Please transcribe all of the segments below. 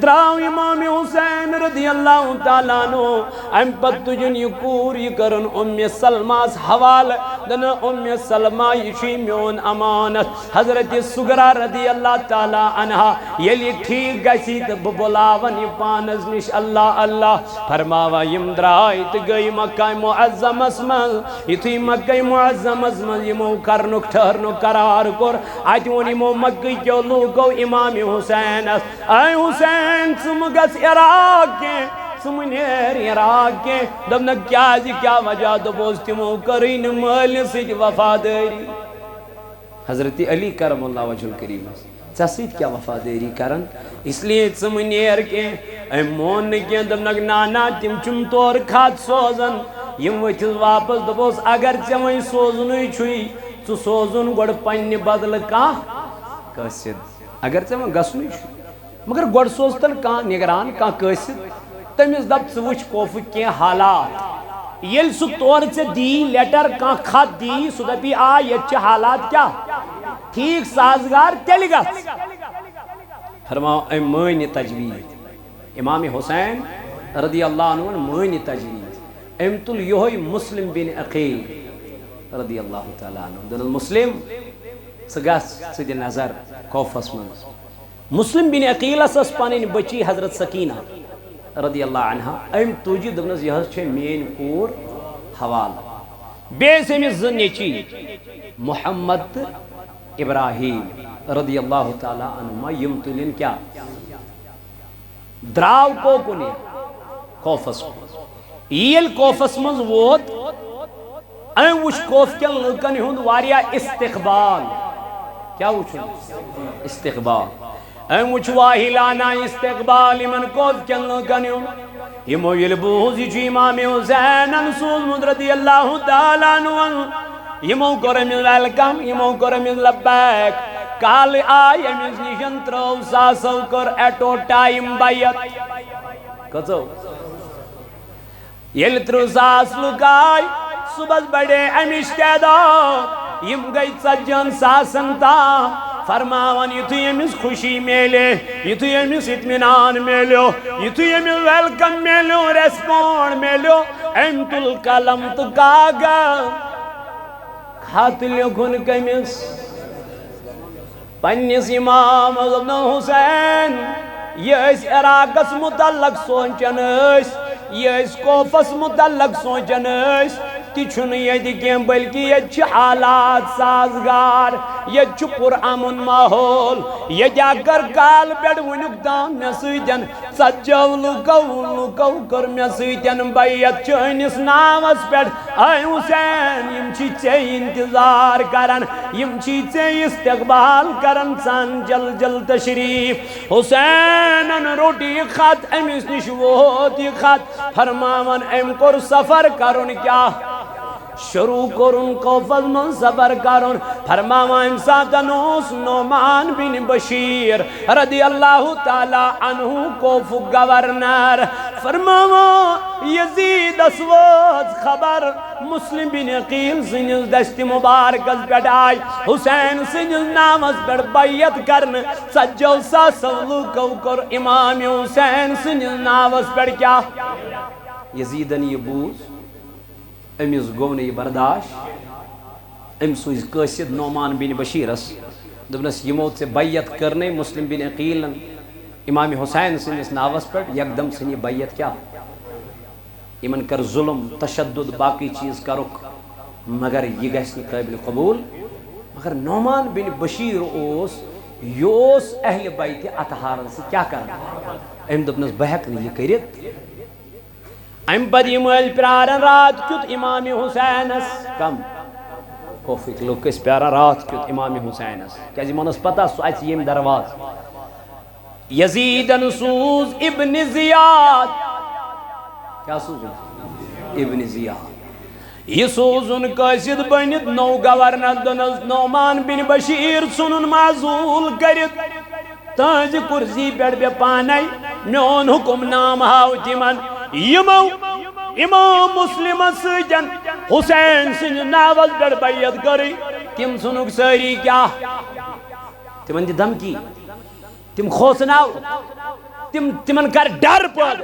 دراو امام حسین رضی اللہ تعالیٰ عنہ ام پت تجن یہ کور یہ کرن سلماس حوال دن سلمہ یہ میون امانت حضرت سگرا رضی اللہ تعالیٰ عنہ یلی ٹھیک گسی تو بلاون یہ پانز نش اللہ اللہ فرماوا یم درائی تو گئی مکہ معظم اسمل یہ تھی مکہ معظم اسمل یہ مو کرنک ٹھہرنک قرار کر آتون یہ مو مکہ کیو لوگو امام حسین اے حسین سم گس عراق کے سم نیر عراق کے دبنا کیا وجہ دبوز تمو کرین مال سج وفاداری حضرت علی کرم اللہ وجہ الکریم سید کیا وفاداری کرن اس لیے سم نیر کے اے مون کے دبنا نانا تم چم طور کھات سوزن یم وچھز واپس دبوز اگر چمیں سوزنوی چھوئی تو سوزن گوڑ پنی بدل کا قصد اگر چمیں گسنوی چھوئی مگر گوڑ سوزتن کان نگران کان قصد تمیز دب سوچ کوفک کے حالات یل سو طور سے دی لیٹر کان خط دی سو دبی یہ حالات کیا ٹھیک سازگار تیلی گا فرماؤ اے مین تجوید امام حسین رضی اللہ عنہ مین تجوید امتل یہوی مسلم بن عقیل رضی اللہ تعالیٰ عنہ دن المسلم سگاس سید نظر کوفس منز مسلم بن عقیل اساس پانین بچی حضرت سکینہ رضی اللہ عنہ ام توجی دبنز یہ چھے مین کور حوال بیس امی زنیچی محمد ابراہیم رضی اللہ تعالی عنہ یمتلین کیا دراو کو کنے کوفس ایل کوفس منز ووت ام وش کوف کیا لکن ہند واریا استقبال کیا وچھو استقبال ام وچھ واہلانا استقبال من کوف کیا لکن ہند یمو یلبوز یچو امام حسین انسول مد رضی اللہ تعالی عنہ یمو کرمیز ویلکم یمو کرمیز لبیک کال آئی امیز نشن ترو ساسو کر ایٹو ٹائم بایت کتو یل ترو ساس لکائی صبح بڑے امیش کہدو یم گئی سجن ساسن تا فرماون یہ تو امیز خوشی میلے یہ تو امیز اتمنان میلو یہ تو امیز ویلکم میلو ریسپونڈ میلو انت الکلم تکاگا خات لکھن کمیس پنیس امام ابن حسین یہ اس عراقس متعلق سوچن اس یہ اس کوفس متعلق سوچن اس تی چھن یہ دیکھیں بلکہ یہ چھ حالات سازگار یہ چھ پر امن ماحول یہ جا کر کال بیڑ ونک دام میں سیدن سجو لکو کر میں سیدن بیت چینس نامس بیڑ اے حسین یم چھی چے انتظار کرن یم چھی چے استقبال کرن سان جل جل تشریف حسین ان روٹی خط امیس نشوہت خط فرماون ام کر سفر کرن کیا شروع کرن کوفز من سفر کرن فرماوا انساتنوس نعمان بن بشیر رضی اللہ تعالی عنہ کوف گورنر فرماوا یزید اسود خبر مسلم بن عقیل سنجز دشت مبارکز بیٹائی حسین سنجز نامز بیٹ بیت کرن سجو سا سولو کو کر امام حسین سنجز نامز بیٹ کیا یزیدن یہ بوز امیز گونے یہ برداشت امسوز قصد نعمان بن بشیرس دبنس یموت سے بیعت کرنے مسلم بن عقیل امام حسین سنس ناوس پر یکدم سنی بیعت کیا ایمن کر ظلم تشدد باقی چیز کرک مگر یہ گیسنی قابل قبول مگر نعمان بن بشیر اوس یوس اہل بیت اطہار سے کیا کرنا ام دبنس بحق نہیں یہ کرت ام بدی مل پیارن رات کیت امام حسینس کم کوفک لوگ کس پیارن رات کیت امام حسینس کیا جی منس پتا سو ایسی یم درواز یزیدن سوز ابن زیاد کیا سوز ابن زیاد یہ سوزن قصد بنت نو گورنر دنز نعمان بن بشیر سنن معزول کرت تاج کرسی پیڑ بے پانائی میون حکم نام ہاو تیمن یمو امام مسلم سجن حسین سن ناوز بیڑ بیعت کری تم سنک ساری کیا تمن دی دھمکی تم خوصناو تمن کر ڈر پد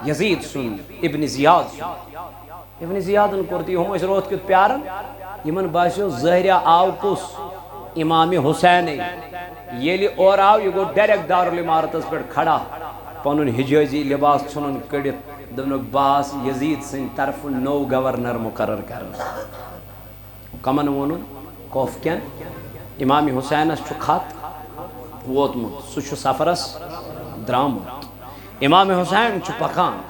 یزید سن ابن زیاد ابن زیادن کورتی ہم اس روت کت پیارن یمن باسیو ظاہرہ آو کس امام حسین یلی اور آو یہ گو ڈائریکٹ دارالعمارتس پر کھڑا پنن حجازی لباس ژھنن کڑت دنک باس یزید سن طرف نو گورنر مقرر کرنا کمن ونن کوف کین امام حسینس چھ خط ووتمت سہ سفرس درامت امام حسین چھ پکان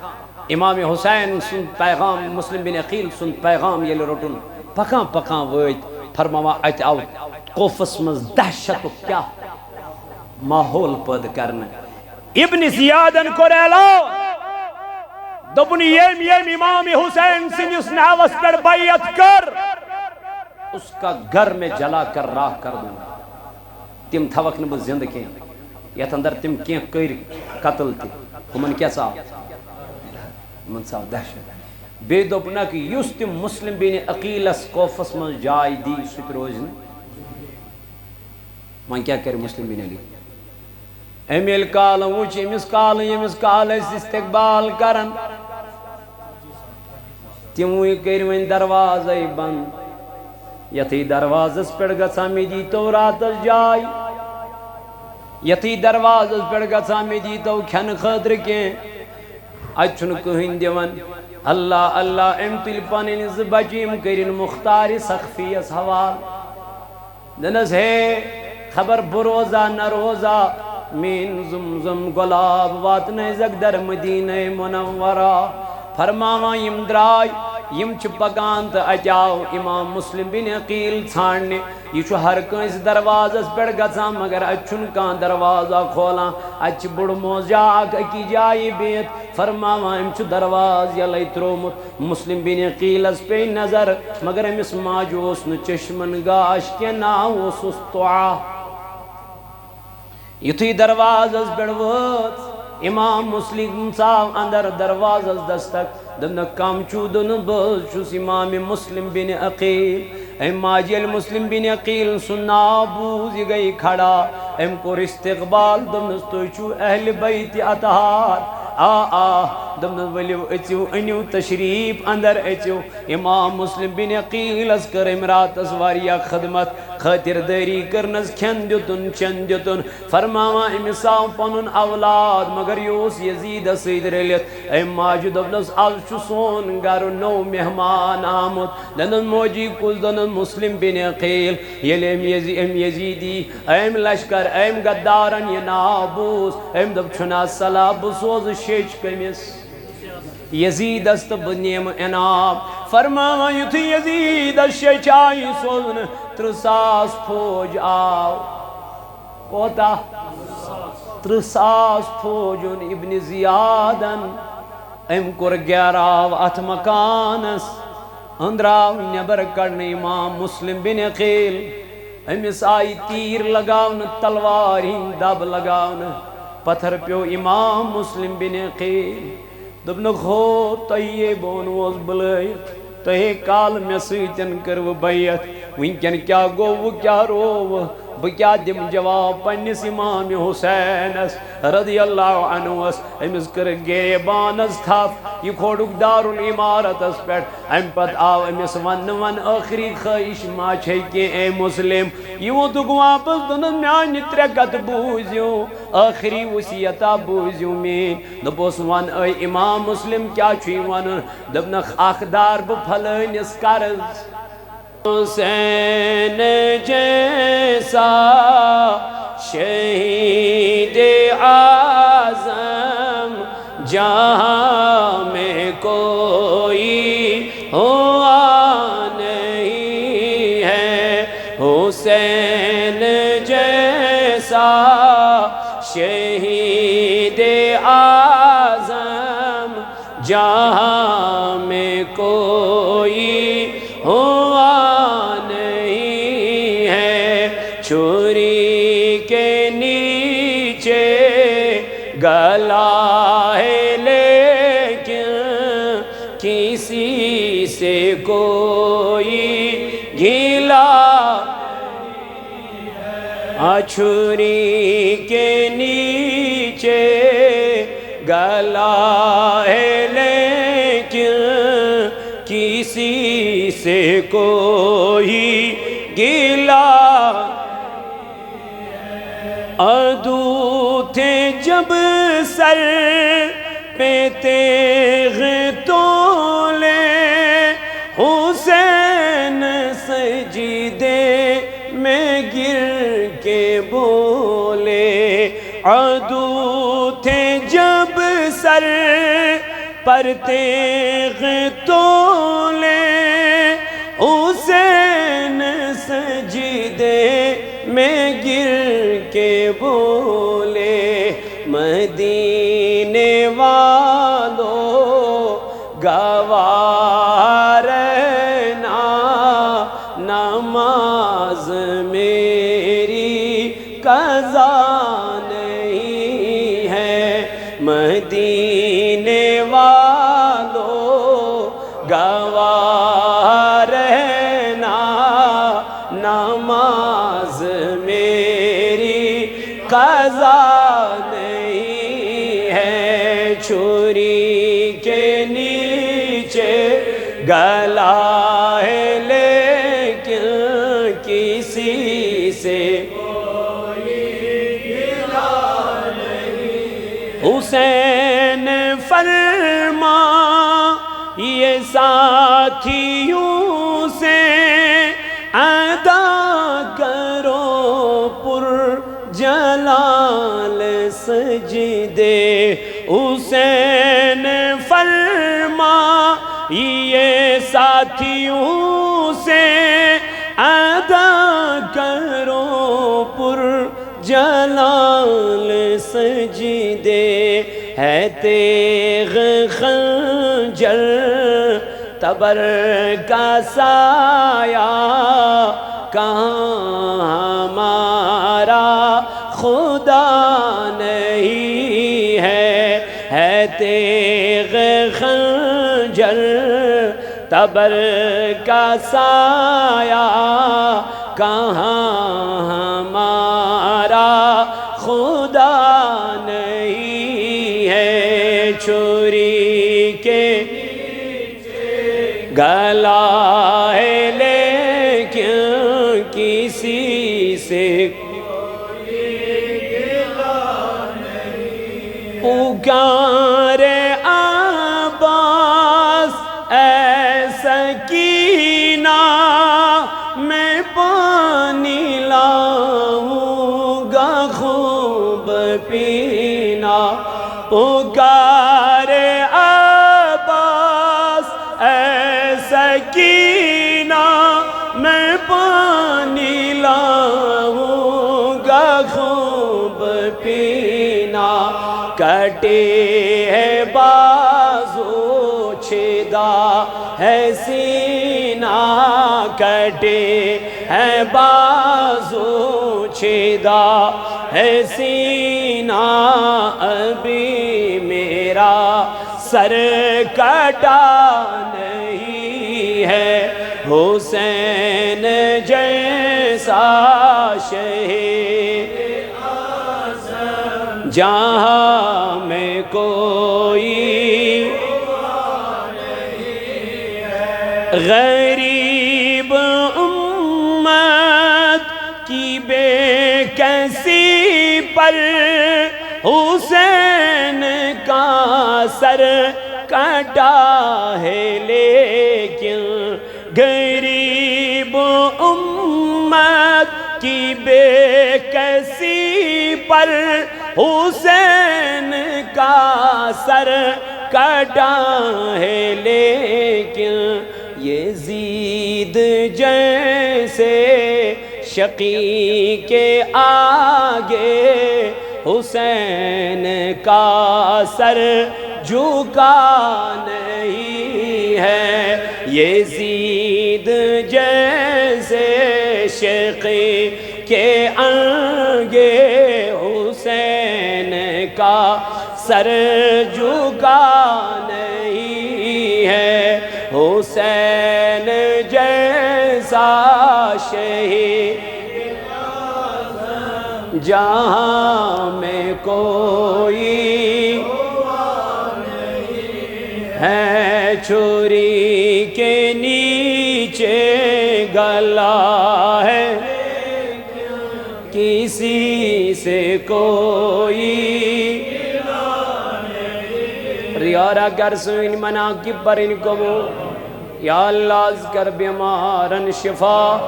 امام حسین سن پیغام مسلم بن عقیل سن پیغام یل روٹن پکان پکان ویت فرماوا ات آو کوفس مز دہشت کیا ماحول پد کرنے ابن زیادن کو اعلان دپن یم امام حسین سنس ناوس پر بیعت کر اس کا گھر میں جلا کر راہ کر دوں تم تھوک نہ بس زندہ کی یت اندر تم کی کر قتل تھی ہمن کیا صاحب من صاحب دہشت بے دوپنا کہ یس تم مسلم بن عقیلس کوفس من جائے دی سک روزن من کیا کر مسلم بن علی امیل کال وچ امس کال استقبال کرن تموی کر ون دروازہ بند یتھی دروازس پہ گھا می دی تو رات جائے یتھی دروازس پہ گھا می دی تو کھن خاطر کی اچھن کہین دیون اللہ اللہ ام تل پنن ز بچیم کرن مختار سخفیس حوال دنس ہے خبر بروزہ نہ روزہ مین زمزم گلاب واتن زگ در مدینہ منورہ فرماوا یم درائی یم چھ پکان تو اچاو امام مسلم بن عقیل ژھانڈنے یہ چھ ہر کنس دروازس پہ گژھان مگر اچھن کان دروازہ کھولان اچھ بڑ موزا اکی جائے بیت فرماوا ام چھ دروازہ یلے ترومت مسلم بن عقیلس پہ نظر مگر امس ماجوس نہ چشمن گاش کے ناو سستعا یتھی دروازس پہ وات امام مسلم صاحب اندر دروازس دستک دن کم چو دن بز چوس امام مسلم بن عقیل ام ماجل مسلم بن عقیل سننا بوز گئی کھڑا ام کو استقبال دنس تو چو اہل بیت اطہار دمن ولیو اچو انیو تشریف اندر اچو امام مسلم بن عقیل اس کر امرات اسواریا خدمت خاطر داری کرنس کھن دیتن چن دیتن فرماوا امساو پنن اولاد مگر یوس یزید سید رلیت ایم ماجد ابنس از چو سون گارو نو مہمان آمد دنن موجی کل دنن مسلم بن عقیل یل ام یزیدی ایم لشکر ایم گدارن یہ نابوس ایم دب چھنا صلاح بسوز شیچ کمیس یزید است بنیم انام فرماوا یتھی یزید شیچائی سوزن ترساس پھوج آو کوتا ترساس پھوجن ابن زیادن ام کر گیراو ات مکانس اندراو نبر کرن امام مسلم بن عقیل امس آئی تیر لگاون تلوار ہند دب لگاون پتھر پیو امام مسلم بن عقیل دبنک ہو تیے بونوز بلائیت تہے کال میں سیتن کرو بیعت ونکن کیا گو وہ کیا رو بکیا دم جواب پنس امام حسین رضی اللہ عنہ امس کر گریبان تھاف یہ کھوڑک دار العمارت پیٹ ام پت آو امس ون آخری خواہش ما چھے کہ اے مسلم یہ دک واپس دن میان ترکت بوزیو آخری وصیتا بوزیو مین دپوس ون اے امام مسلم کیا چھوئی ون دبنخ آخدار بپھلنس کرز حسین جیسا شہید اعظم جہاں میں کوئی ہوا نہیں ہے حسین جیسا شہید اعظم جہاں میں کوئی ہوا نہیں ہے چھری کے نیچے گلا ہے لیکن کسی سے کوئی گلا چھری کے نیچے نیچے گلا ہے لیکن کسی سے کوئی گلا عدو تھے جب سر پہ تیغ تولے حسین سجدے میں گر کے بولے عدو تھے جب سر پر تیغ تولے حسین سجدے میں گر کے بولے مدینے والو گوار نا نماز میری قضا نہیں ہے مدینے والو گوار نا نماز میری قضا نہیں ہے چھری کے نیچے گلا ہے لیکن کسی سے حسین فرما یہ ساتھیوں سے ادا کرو پر جلال سجدے حسین فرما یہ ساتھیوں سے ادا کرو پر جلال سجدے ہے تیغ خنجر تبر کا سایہ کہاں ہمارا خدا نہیں ہے تیغ خنجر تبر کا سایہ کہاں ہمارا خدا نہیں ہے چھری کے گلا ہے لیکن کسی سے پکارے عباس اے سکینہ میں پانی لاؤں گا خوب پینا پکارے عباس اے سکینہ میں پانی لاؤں گا خوب پینا کٹے ہے بازو چھیدا ہے سینہ کٹے ہے بازو چھیدا ہے سینہ ابھی میرا سر کٹا نہیں ہے حسین جیسا شہید جہاں میں کوئی غریب امت کی بے کسی پر حسین کا سر کٹا ہے لیکن غریب امت کی بے کسی پر حسین کا سر کٹا ہے لیکن یزید جیسے شقی کے آگے حسین کا سر جھکا نہیں ہے یزید جیسے شقی کے آگے حسین کا سر جھکا نہیں ہے حسین جیسا شہید جہاں میں کوئی ہے چھری کے نیچے گلا ہے کسی سے کوئی ریارہ گر سوین مناقب پر ان کو یا اللہ ذکر بیمارن شفا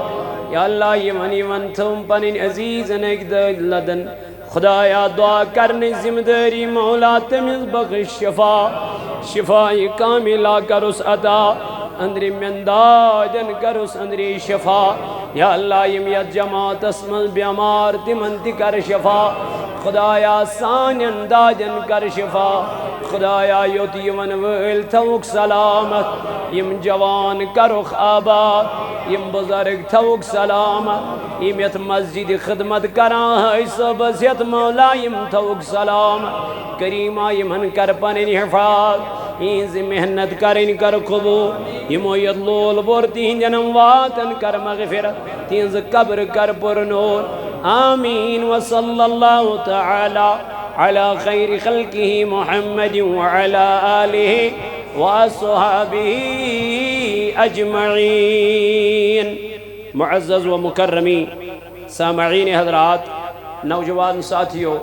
یا اللہ یمن تھم پنن عزیز نگد لدن خدایا دعا کرنے ذمہ داری مولا تمز بخش شفائی کاملہ کرس عطا اندری منداجن کرس اندری شفا یا اللہ یمیت جماعت اسمن بیمار تمن کر شفا خدایا سانین داجن کر شفا خدایا یوت یمن ویل تھوک سلامت یم جوان کرخ آباد یم بزرگ تھوک سلامت یمیت مسجد خدمت کران ہے سب زیت مولا یم تھوک سلامت کریمہ یمن کر پنن حفاظ اینز محنت کرن کر قبول یمو یدلول بور تین جنم واتن کر مغفرت تینز قبر کر پر نور آمین وصلی اللہ تعالی على خير خلقه محمد وعلى آله وأصحابه أجمعين معزز ومکرمی سامعین حضرات نوجوان ساتھیوں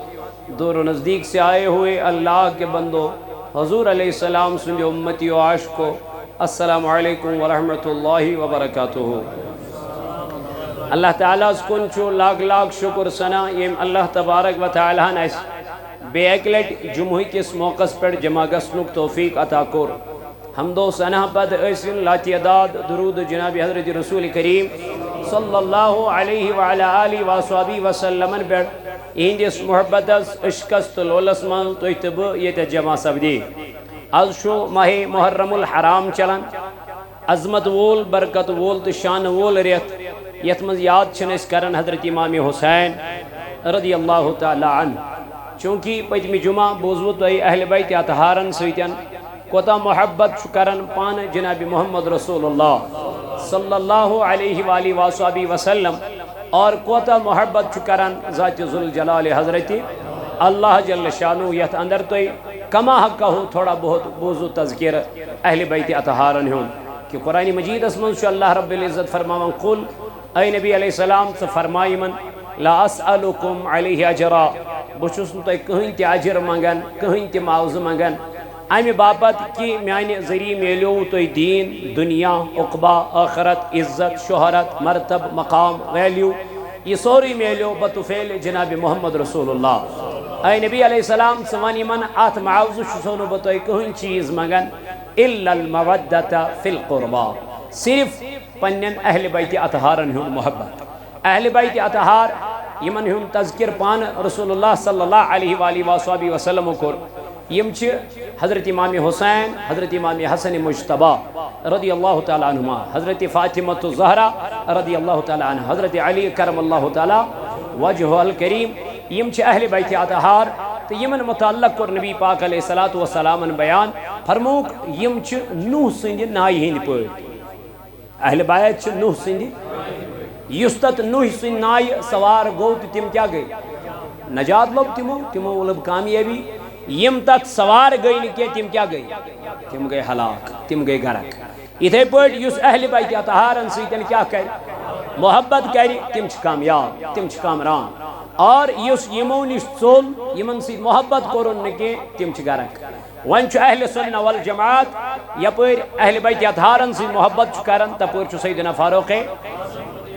دور و نزدیک سے آئے ہوئے اللہ کے بندوں حضور علیہ السلام سنجھے امتی و عاشقو السلام علیکم ورحمت اللہ وبرکاتہ اللہ تعالیٰ سکن چھو لاکھ لاکھ شکر سنا یم اللہ تبارک و تعالیٰ نے بے اکلٹ جمعی کس موقع پر جمع گسنک توفیق عطا کور حمد و ثنا پد ایسن لا تعداد درود جناب حضرت رسول کریم صلی اللہ علیہ وعلی آلہ وصحبہ وسلم پر اہندس محبت عشقس لولس من تحتب یہ جمع سبدی از شو ماہ محرم الحرام چلن عظمت وول برکت وول تو شان وول ریت یت مز یاد چھنس کرن حضرت امام حسین رضی اللہ تعالی عنہ چونکہ پتمی جمعہ بوزو تو اہل بیت اطہارن سیتن کوتا محبت کرن پان جناب محمد رسول اللہ صلی اللہ علیہ وآلہ وآلہ وسلم اور کوتا محبت کرن ذات ذوالجلال حضرت اللہ جل شانو یت اندر تو کما حق کہو تھوڑا بہت بوزو تذکر اہل بیت اطہارن ہوں کہ قرآن مجید اسمن سے اللہ رب العزت فرماون قل اے نبی علیہ السلام سے فرمائی من لا اسألکم علیہ اجرا بچس تو کہیں تی اجر منگن کہیں تی معاوض منگن امی باپت کی میانی ذریع میلیو تو دین دنیا عقبہ آخرت عزت شہرت مرتب مقام ویلیو یہ سوری میلیو بطفیل جناب محمد رسول اللہ اے نبی علیہ السلام سوانی من آت معاوض شسونو بطوئی کہیں چیز منگن الا المودت فی القربہ صرف پنن اہل بیت اطہارن ہوں محبت اہل بیت اطہار یمن ہم تذکر پان رسول اللہ صلی اللہ علیہ وآلہ وآلہ وسلم کور یم چھ حضرت امام حسین حضرت امام حسن مجتبہ رضی اللہ تعالی عنہما حضرت فاطمہ الزہرا رضی اللہ تعالی عنہ حضرت علی کرم اللہ تعالی وجہ الکریم یم چھ اہل بیت اطہار تو یمن متعلق کور نبی پاک علیہ السلام بیان فرموک یم چھ نوح سند نائی ہند پٲٹھۍ اہل بیت چھ نوح سند یستت نوح سن نائی سوار گو تو تم کیا گئی نجات لب تمو لب کامیابی یم تک سوار گئی نکے تم کیا گئی تم گئی ہلاک تم گئی گرک اتھے پوٹ یس اہل بیت اطہارن سیتن کیا کر محبت کری تم چھ کامیاب تم چھ کامران اور یس یمو نش ژول یمن سیت محبت کرن نکے تم چھ گرک ون چھ اہل سنہ والجماعت یپر اہل بیت اطہارن سیت محبت چھ کرن تپر چھ سیدنا فاروق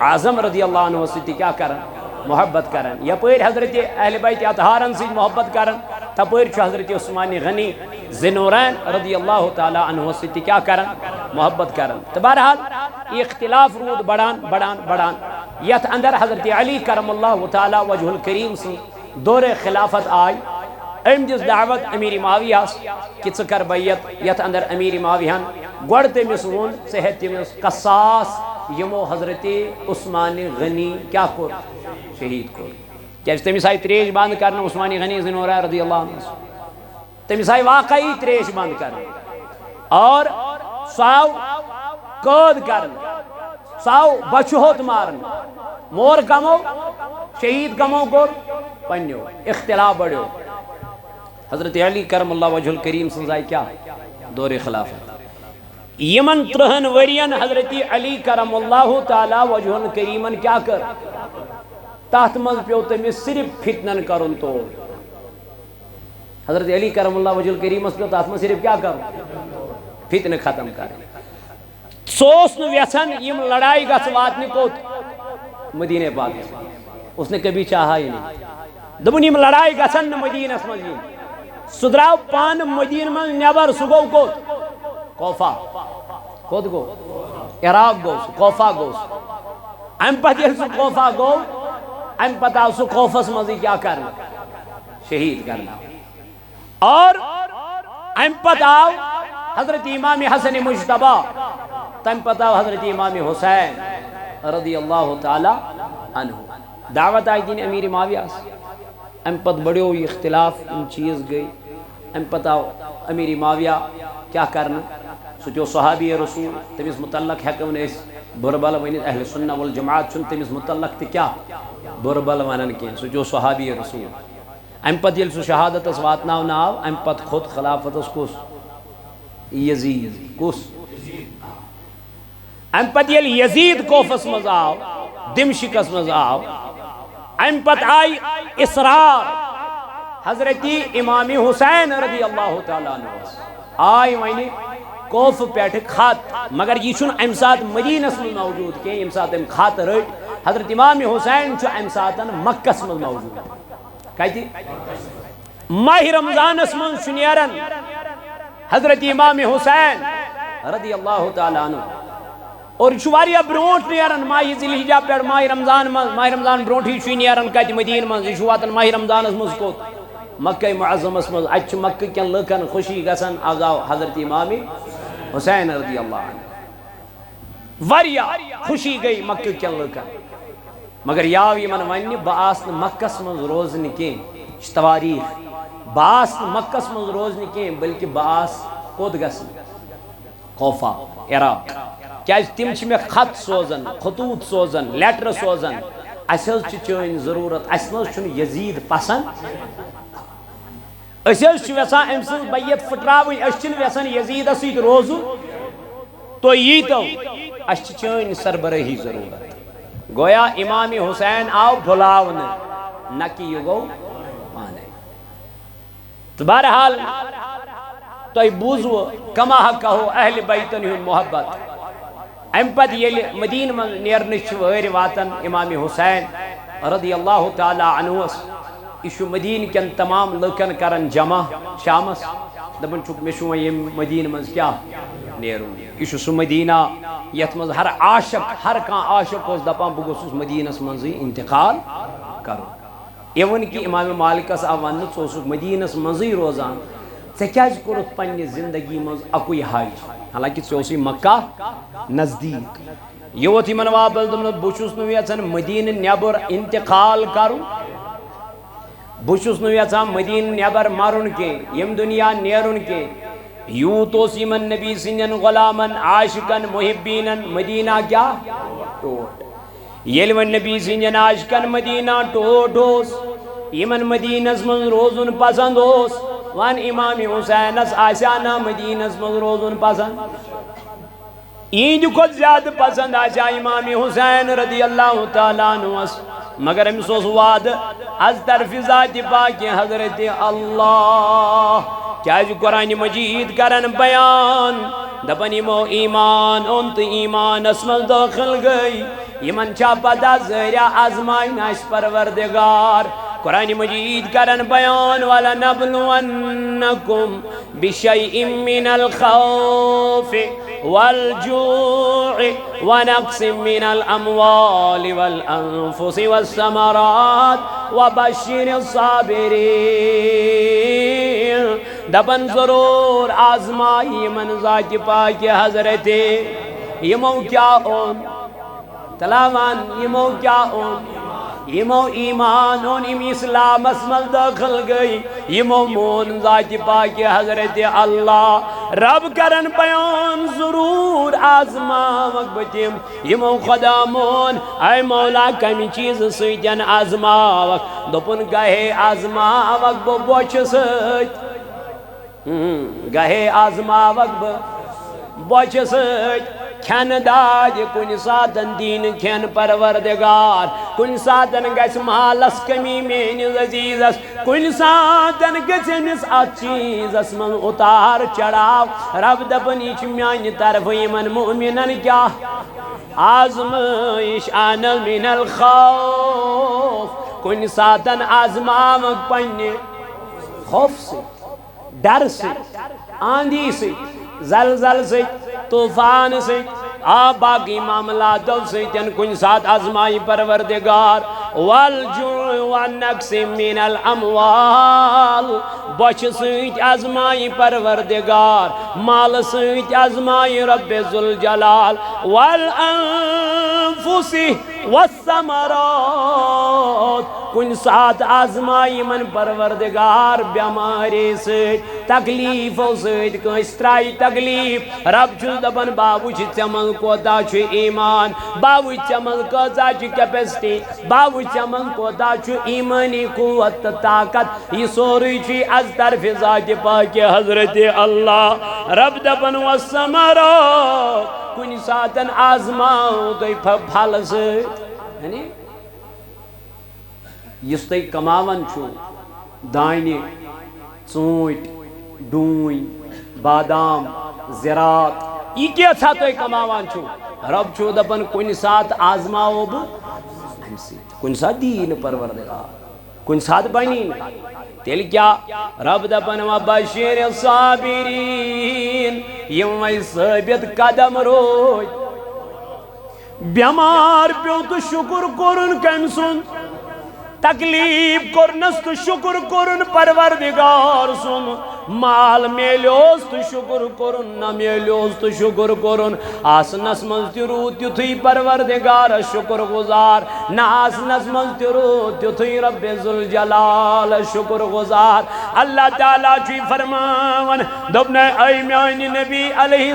اعظم رضی اللہ عنہ سیتی کیا کرن محبت کرن یپر حضرت اہل بیت اطہارن سیت محبت کرن تپر چھ حضرت عثمان غنی ذنورین رضی اللہ تعالی عنہ سیتی کیا کرن محبت کرن تو بہرحال اختلاف رود بڑان یت اندر حضرت علی کرم اللہ تعالی وجہ الکریم سی دور خلافت آئی ام دس دعوت امیر معاویہ کہ ژٕ کر بیعت یت اندر امیر معاویہن گوڑ تمس ون ژٕ ہیت تمس قصاص یمو حضرت عثمان غنی کیا کور شہید کور کیا تمس آئی تریش بند کرنا عثمان غنی ذنورہ رضی اللہ عنہ تمس آئی واقعی تریش بند کرنا اور ساو قید کرنا ساو بچہت مارنا مور کمو شہید کمو کور پنیو اختلاف بڑھو حضرت علی کرم اللہ وجہ الکریم سنزائی کیا دور خلافت یمن 30 ورین حضرت علی کرم اللہ تعالی وجہ الکریمن کیا کر تحت مز پیو تمس صرف فتنن کرن تو حضرت علی کرم اللہ وجہ الکریم پیو تحت مز صرف کیا کر فتن ختم کر سوس نو ویسن یم لڑائی گس واتنی کوت مدینہ پاک اس نے کبھی چاہا ہی نہیں دبن یم لڑائی گسن مدینہ مزین سدراو پان مدینہ من نیبر سو گو کوت کوفہ کوت گو عراق گو کوفہ گو ام پتہ یل سو کوفہ گو ام پتہ سو کوفس مزی کیا کرنا شہید کرنا اور ام پتہ حضرت امام حسن مجتبی تم پتہ حضرت امام حسین رضی اللہ تعالی عنہ دعوت آئی دین امیر معاویہ ام پت بڑیو اختلاف ان چیز گئی ام پتہ امیر معاویہ کیا کرنا سو صحابی رسول تمس متعلق ہیکون اس بربل ونت اہل سنہ والجماعت چن تمس متعلق تہ کیا بربل ونن کی سو صحابی رسول ام پتہ یل سو شہادت اس واتناو ناو ام پتہ خود خلافت اس کس یزید کس ام پتہ یل یزید کوفس مز آو دمشقس مز آو ام پتہ آئی اسرار حضرت امام حسین رضی اللہ تعالیٰ عنہ آئی وینی کوف پیٹھ خط مگر یہ چھن ام سات مدینس میں موجود کہ ام سات ام خط رٹ حضرت امام حسین چھو ام ساتن مکس میں موجود کہتی ماہ رمضان اسمن شنیرن حضرت امام حسین رضی اللہ تعالیٰ عنہ اور شواریا برونٹ نیرن ماہ ذوالحجہ پہ ماہ رمضان برونٹ ہی چھ نیرن کت مدینہ من یہ واتن ماہ رمضان مز کوت مکہ معظمس مز اتھ مکہ کن لکن خوشی گسن آز آو حضرت امام حسین رضی اللہ عنہ واریا خوشی گئی مکہ کن لکن مگر یاو یمن ون بآس مکس مز روزن کی تواریخ بآس مکس مز روزن کی بلکہ بآس کوت گسن کوفہ عراق کیا تم میں خط سوزن خطوط سوزن لیٹر سوزن اس چین ضرورت اس مجھ یزید پسند اس ویسان ام سن بیت پھٹراون اس ویسان یزید ست روزن تو یہ تو اس چین سربراہی ضرورت گویا امام حسین آو بھلاون نہ کہ یہ گو پانے تو بہرحال تو بوزو کما حقہ اہل بیتن ہن محبت ام پت یل مدینہ من نیرنچ ویر واتن امام حسین رضی اللہ تعالی عنہ یہ مدینہ کن تمام لکن کرن جمع شامس دپن چھ مشو یم مدینہ من کیا نیرون یہ سہ مدینہ یت من ہر عاشق ہر کان عاشق اس دپان بہ گوسس مدینس من انتقال کرو ایون کہ امام مالکس آو ون ثوس مدینس من روزان ژے کیاز کورت پنہ زندگی من اکوئی حج حالانکہ ژے مکہ نزدیک یہ ووت یمن واپس دپن بہ چھس نہٕ یژھان مدینہ نیبر انتقال کرُن بہ چھس نہٕ یژھان مدینہ نیبر مرُن کینٛہہ یم دنیا نیرُن کینٛہہ یوت اوس یمن نبی سٕنٛدٮ۪ن غلامن عاشقن محبینن مدینہ کیا ٹوٹ ییٚلہِ وۄنۍ نبی سٕنٛدٮ۪ن عاشقن مدینہ ٹوٹ اوس یمن مدینس من روزُن پسند اوس وان امام حسینس آسیانا مدینس من روزن پسند این کھت زیادہ پسند آسیا امام حسین رضی اللہ تعالیٰ عنہ مگر امس وعد از طرف ذات پاک حضرت اللہ کیا قرآن مجید کرن بیان دپن یمو ایمان اون تو ایمان اسمل داخل گئی یمن چھا پتہ ذریعہ آزمائن اس پروردگار قرآن مجید کرن بیان وَلَنَبْلُوَنَّكُمْ بِشَيْءٍ مِّنَ الْخَوْفِ وَالْجُوعِ وَنَقْصٍ مِّنَ الْأَمْوَالِ وَالْأَنفُسِ وَالثَّمَرَاتِ وَبَشِّرِ الصَّابِرِينَ دپن ضرور آزمائی من ذات پاک حضرت یمو کیا اون تلاوان یمو کیا اون یمو ایمان اون یم اسلام اسمل داخل گئی یمو مون ذات پاک حضرت اللہ رب کرن بیان ضرور آزماوک بتیم یمو خدا مون اے مولا کمی چیز سیتین آزماوک دوپن گہے آزماوک بو بوچ سیت گہے آزماوک بوچ سیت کھن داج کن ساتن دین کھن پروردگار کن ساتن گس مالس کمی مینس عزیزس کن ساتن گس امس ات چیزس من اتار چڑھاو رب دپن یہ میانہ طرف یمن مومنن کیا آزمائش آن من الخوف کن ساتن آزماوک پنہ خوف سے ڈر سے آندھی سے زلزل سے طوفان سے باقی معاملاتوں سے کن ساتھ آزمائی پروردگار والجوع والنقص من الاموال بچ سیت آزمائی پروردگار مال سیت آزمائی رب ذوالجلال والانفس والثمرات کن ساتھ آزمائی من پروردگار بیماری سیت تکلیفوں سیت کنس ترائی تکلیف رب چھو دبن باوچ چمن کوتا چھو ایمان باوچ چمن کوتا چھو کیپیسٹی باوچ چمن کوتا چھو ایمانی قوت طاقت یہ سوری چھو از طرف ذات پاک حضرت اللہ رب دبن والثمرات کن ساتن آزماؤ گئی پھل سیت یعنی یس تُہۍ کماون چھو دانہ ژوٗنٛٹھۍ ڈوٗنۍ بادام زراعت یہ کیٛاہ تُہۍ کماوان چھو رب چھو دپن کُنہِ ساتہٕ آزماوو بہٕ اَمہِ سۭتۍ کُنہِ ساتہٕ دِیی نہٕ پروردگار کُنہِ ساتہٕ بنی نہٕ تیٚلہِ کیٛاہ رب دپن وبشر الصابرین یِم وۄنۍ ثٲبت قدم روٗدۍ بیمار پیو تو شکر کرن کم سن تکلیف کرنس تو شکر کرن پروردگار سن مال میلیوس تو شکر کرن نہ میلیوس تو شکر کرن آسنس منز تیرو تیتھی پروردگار شکر گزار نہ آسنس منز تیرو تیتھی رب ذوالجلال شکر گزار اللہ تعالیٰ چی فرمان دبن اے میانی نبی علیہ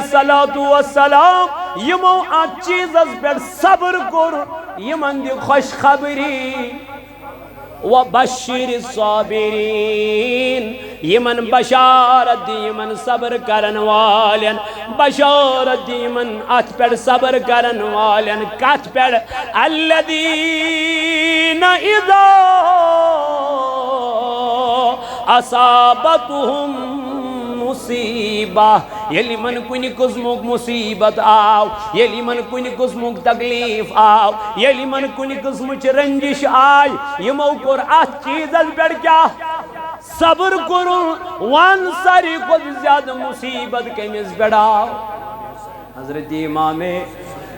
السلام یمو آت چیزز پر صبر کر یمن دی خوش خبری وبشر الصابرین یمن بشارت دی یمن صبر کرن والین بشارت دی یمن ات پر صبر کرن والین کت پر الذین اذا اصابتهم مصیبہ یلی من کنی قسمک مصیبت آو یلی من کنی قسمک تکلیف آو یلی من کنی قسمچ رنجش آئی یمو کر ات چیزل پر کیا صبر کرن وان ساری خود زیادہ مصیبت کمیز پر آو حضرت امام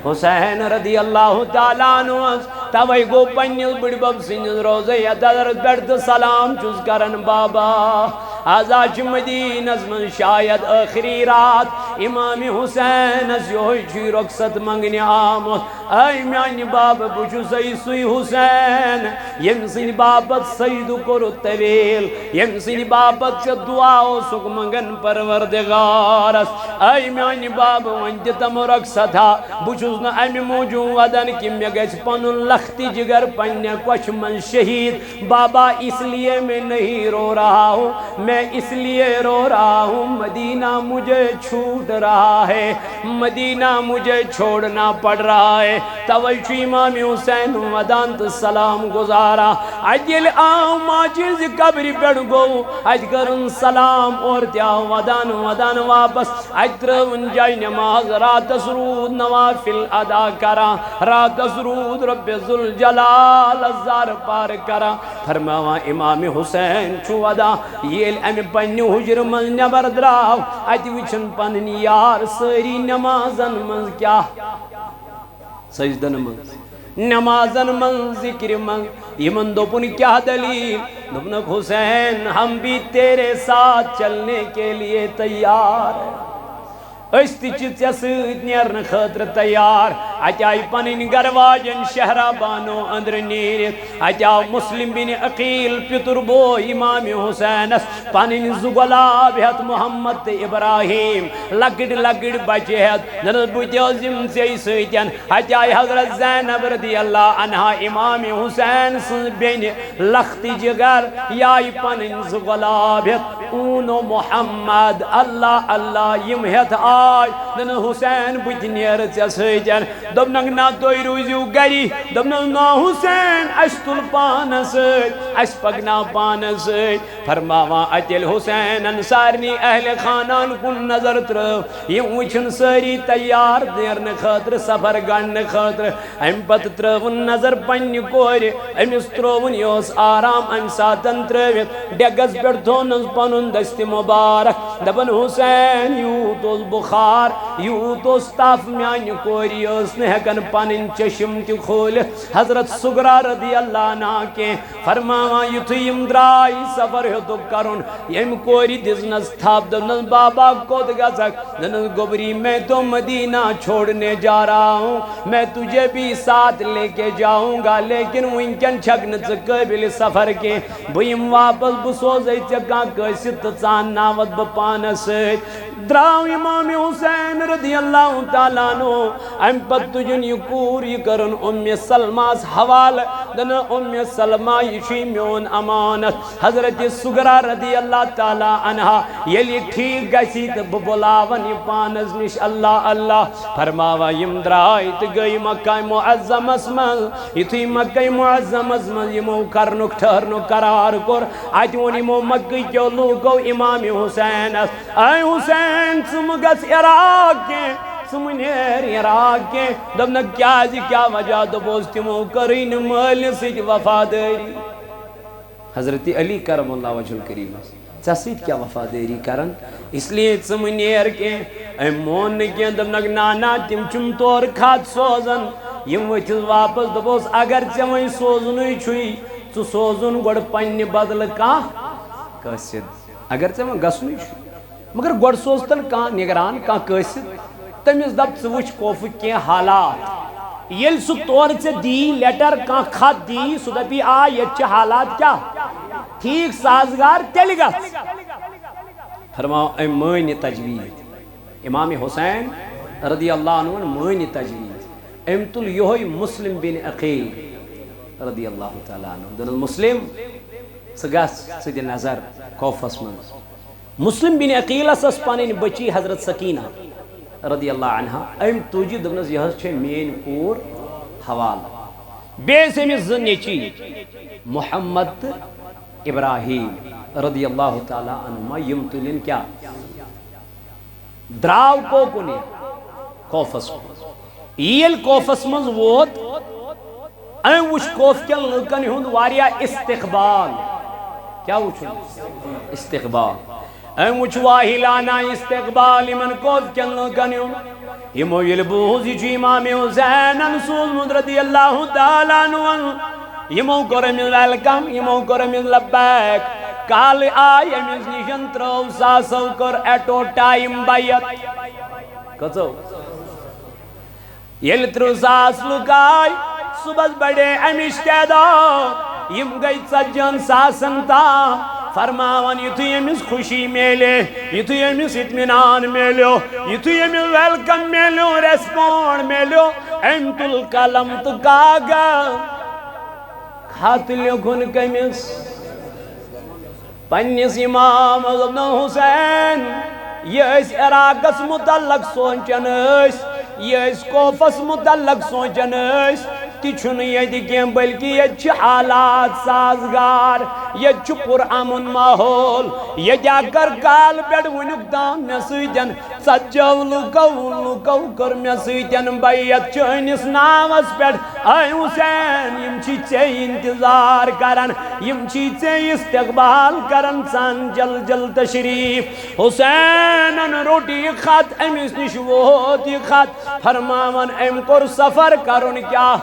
حسین رضی اللہ تعالیٰ عنہ توائی گو پنیل بڑی باب سنجز روزے یادر برد سلام چوز کرن بابا آزاج مدینہ من شاید آخری رات امام حسین از یوہی چی رخصت منگنی آمد اے میانی باب بچو سوی حسین یم سنی بابت سجدو کرو طویل یم سنی بابت چا دعاو سک منگن پروردگارس اے میانی باب ونجتم رخصت ہا بچوز نا امی موجودن کی میں گیس پنن لختی جگر پنیا کچھ من شہید بابا اس لیے میں نہیں رو رہا ہوں میں اس لیے رو رہا ہوں مدینہ مجھے چھوٹ رہا ہے مدینہ مجھے چھوڑنا پڑ رہا ہے توجہ امام حسین ودانت سلام گزارا اجل آم آجز قبری پڑ گو اج کرن سلام اور تیا ودان واپس اجترون جائی نماز رات سرود نوافل ادا کرا رات سرود رب ذوالجلال الزار پار کرا فرماوا امام حسین چھو ادا یہ امی پنیو حجر من نبر دراو اج وچن پنن یار سری نمازن من کیا سجدن من نمازن من ذکر من یمن دوپن کیا دلیل دوپنک حسین ہم بھی تیرے ساتھ چلنے کے لیے تیار ہیں استی چیت سید نیرن خطر تیار اتائی پنن گرواجن شہرہ بانو اندر نیرت اتاو مسلم بن عقیل پتر بو امام حسین پنن زگلاب ہت محمد ابراہیم لگڑ لگڑ بچے ہت ننس بوتیو زم سے سیتین اتائی حضرت زینب رضی اللہ عنہ امام حسین سن بین لخت جگر یائی پنن زگلاب ہت اونو محمد اللہ اللہ یم ہت آئی نن حسین بوت نیر سے سیتین دبنگ نا توی روزیو گری دبنگ نا حسین اشتل پان سیت اش پگنا پان سیت فرماوا اتل حسین انصارنی اہل خانان کن نظر ترو یہ وچھن ساری تیار دیرن خاطر سفر گن خاطر ام پت ترون نظر پنی کور امس ترون یوس آرام ام ساتن ترویت ڈگس پر تھونس پنن دست مبارک دبن حسین یوتوس بخار یوتوس تاف میان کوری اس نے ہکن پنن چشم تی کھول حضرت سگرا رضی اللہ عنہ کے فرماوا یتھیم درائی سفر ہتو کرن یم کوری دزنس تھاپ دنس بابا کو دگزک دنس گبری میں تو مدینہ چھوڑنے جا رہا ہوں میں تجھے بھی ساتھ لے کے جاؤں گا لیکن ونکن چھگن قبل سفر کے بھیم واپس بسوزے چکا کسیت تسان ناوت بپانس دراو امام حسین رضی اللہ تعالیٰ عنہ ام پت تجن یکور یکرن ام سلماس حوال دن ام سلمہ یشی میون امانت حضرت سگرا رضی اللہ تعالیٰ عنہ یلی ٹھیک گسی تب بلاون پانز نش اللہ اللہ فرماوا یم درائیت گئی مکہ معظم اسمل یتھی مکہ معظم اسمل یمو کرنک ٹھرنک قرار کر آجون یمو مکہ کیو لوگو امام حسین اے حسین سمگس عراق کے سمنیر عراق کے دبنا کیا وجہ دبوز تمو کرین مال سج وفاداری حضرت علی کرم اللہ وجہ الکریم چسید کیا وفاداری کرن اس لیے سمنیر کے اے مون کے دبنا نانا تم چم طور کھات سوزن یم وچل واپس دبوز اگر چمیں سوزنوی چھوئی تو سوزن گوڑ پنی بدل کا قصد اگر چمیں گسنوی چھوئی مگر گوڑ سوزتن کا نگران کا قصد تمیز دب سوچ کوف کے حالات یل سو طور سے دی لیٹر کا خط دی سو دبی یہ حالات کیا ٹھیک سازگار تیلی گا فرماؤ اے مین تجوید امام حسین رضی اللہ عنہ مین تجوید امتل یہوی مسلم بن عقیل رضی اللہ تعالیٰ عنہ دن المسلم سگاس سید نظر کوفس من مسلم بن عقیل اساس پانین بچی حضرت سکینہ رضی اللہ عنہ ام توجی دبنس یہ چھے مین کور حوال بیس امیز زنیچی محمد ابراہیم رضی اللہ تعالیٰ عنہ یم تلین کیا دراو کو کنے کوفس کو ایل کوفس منز ووت ام وش کوف کیا لکن ہند واریا استقبال کیا وچھو استقبال ام وچ واہلانا استقبال من کوف کیا لکن ہند یمو یلبوز جی امام حسین انسول رضی اللہ تعالیٰ عنہ یمو کرمیز ویلکم یمو کرمیز لبیک کال آئی امیز نیشن ترو ساسو کر ایٹو ٹائم بایت کچھو یل ترو ساس لکائی صبح بڑے امیش کہدا یم گئی سجن ساسن تا فرماون یتو یمیز خوشی میلے یتو یمیز اتمنان میلو یتو یمیز ویلکم میلو ریسپونڈ میلو انتل کلم تو کاغا خط لکھن کمیس پنیس امام ابن حسین یہ اس عراقس متعلق سوچن اس یہ اس کوفس متعلق سوچن اس تیچھن یہ دیکھیں بلکہ یہ چھ حالات سازگار یہ چھ پر امن ماحول یہ جا کر کال بیڑ ونکتان میں سیدن سجو لکو کر میں سیدن بیت چینس نامس بیڑ اے حسین یم چی چے انتظار کرن یم چی چے استقبال کرن سان جل جل تشریف حسین ان روٹی خط امیس نشوہتی خط فرماون ام کر سفر کرن کیا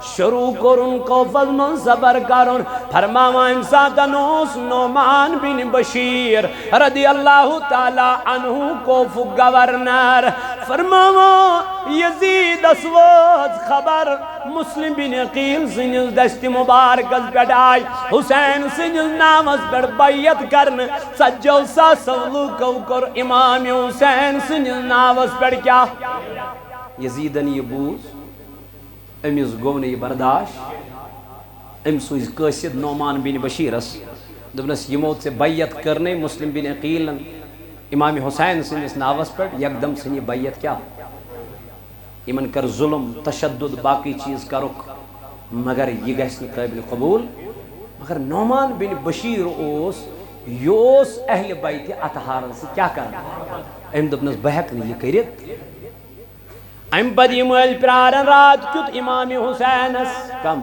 شروع کرن کوفز من سفر کرن فرماوا امساتنوس نعمان بن بشیر رضی اللہ تعالی عنہ کوف گورنر فرماوا یزید اسواز خبر مسلم بن عقیل سنز دست مبارکس پیٹ آئی حسین سنز نامس پیٹ بیعت کرن سجو سا سولوکو کر امام حسین سنز نامس پیٹ کیا یزیدن یہ بوز امیز گون یہ برداشت ام سوز قاصد نعمان بن بشیرس دبنس یموت سے بیعت کرنے مسلم بن عقیل امام حسین سنس ناوس پر یکدم سنی بیعت کیا ایمن کر ظلم تشدد باقی چیز کرک مگر یہ گیس قابل قبول مگر نعمان بن بشیر اوس یوس اہل بیت اطہار سے کیا کرنا ام دبنس بحق نہیں یہ کرت ام بدی مل پیارن رات کیت امام حسینس کم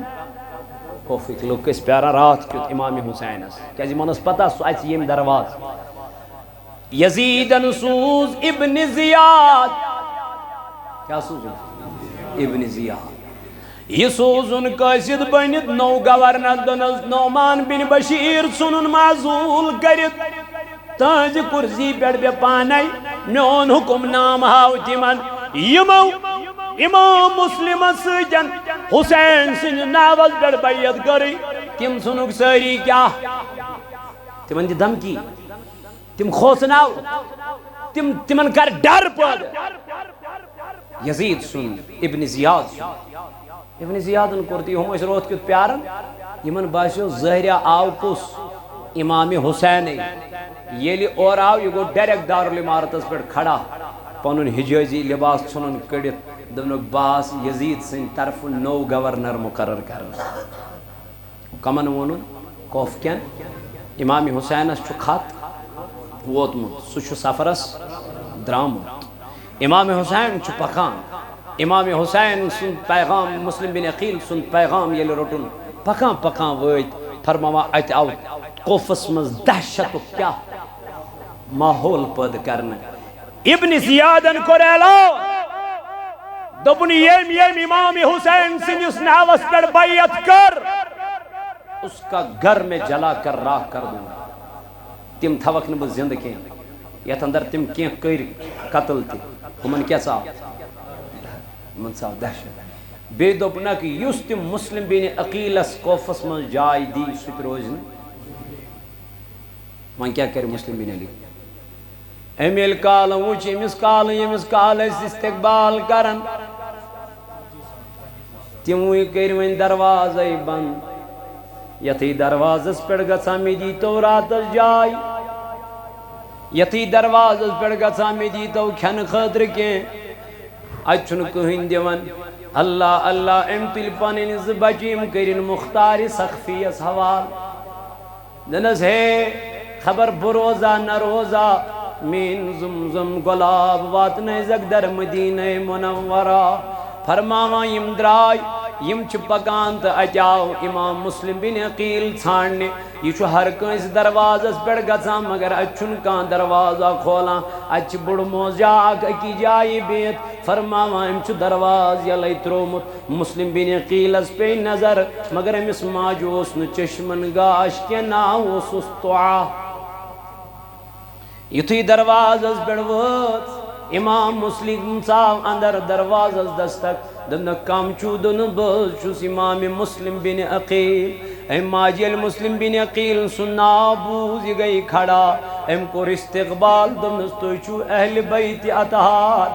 کوفک لوگ کس پیارا رات کیت امام حسینس کیا جی منس پتا سو اچ یم درواز یزیدن سوز ابن زیاد کیا سوز ابن زیاد یہ سوزن قاصد بنت نو گورنر دنز نعمان بن بشیر سنن معزول کرت تاج کرسی پیٹ بے پانے میون حکم نام ہاو تمن یمو امام مسلم سجن حسین سن ناوز پیٹ بیعت کری تم سنک ساری کیا تمن دی دھمکی تم خوصناو تمن کر ڈر پد یزید سن ابن زیاد سن ابن زیادن کرتی ہم اس روت کت پیارن یمن باسیو ظاہرہ آو کس امام حسین یلی اور آو یہ گو ڈیریکٹ دارالعمارتس پر کھڑا پنن حجازی لباس سنن کڑت دنک باس یزید سن طرف نو گورنر مقرر کرنا کمن ونن کوف کین امام حسین اس خط ووتمت سہ سفرس درامت امام حسین پکان امام حسین سن پیغام مسلم بن عقیل سن پیغام یل روٹن پکان پکان ویت فرماوا ات آو کوفس مز دہشت کیا ماحول پد کرنے ابن زیادن کور اعلان دپن یم امام حسین سنس ناوس پر بیعت کر اس کا گھر میں جلا کر راہ کر دوں گا تم تھوک نہ زند کی یت اندر تم کی کر قتل تھی ہمن کیا صاحب من صاحب دہشت بے دوپنا کہ یس تم مسلم بن عقیلس کوفس من جائے دی ست روز من کیا کر مسلم بن علی امیل کال وچ امس کال استقبال کرن تموی کر ون دروازے بند یتی دروازس پر گژھان مے دیتو راتس جاے یتی دروازس پر گژھان مے دیتو کھین خاطر کی ات چھن کہین دیوان اللہ اللہ ام تل پنن ز بچیم کرن مختار سخفیس حوال دنس ہے خبر بروزا نہ روزا مین زمزم گلاب واتن زگ در مدینہ منورہ فرماوا یم درائی یم چھ پکان تو اچاو امام مسلم بن عقیل ژھانڈنے یہ چھ ہر کنس دروازس پہ گژھان مگر اچھن کان دروازہ کھولان اچھ بڑ موزاک اکی جائے بیت فرماوا ام چھ دروازہ یلے ترومت مسلم بن عقیلس پہ نظر مگر امس ماجوس ن چشمن گاش کے ناو سستعا یتھی دروازس پہ وات امام مسلم صاحب اندر دروازس دستک دن کم چو دن بز چوس امام مسلم بن عقیل ام ماجل مسلم بن عقیل سنا بوز گئی کھڑا ام کو استقبال دن تو چو اہل بیت اطہار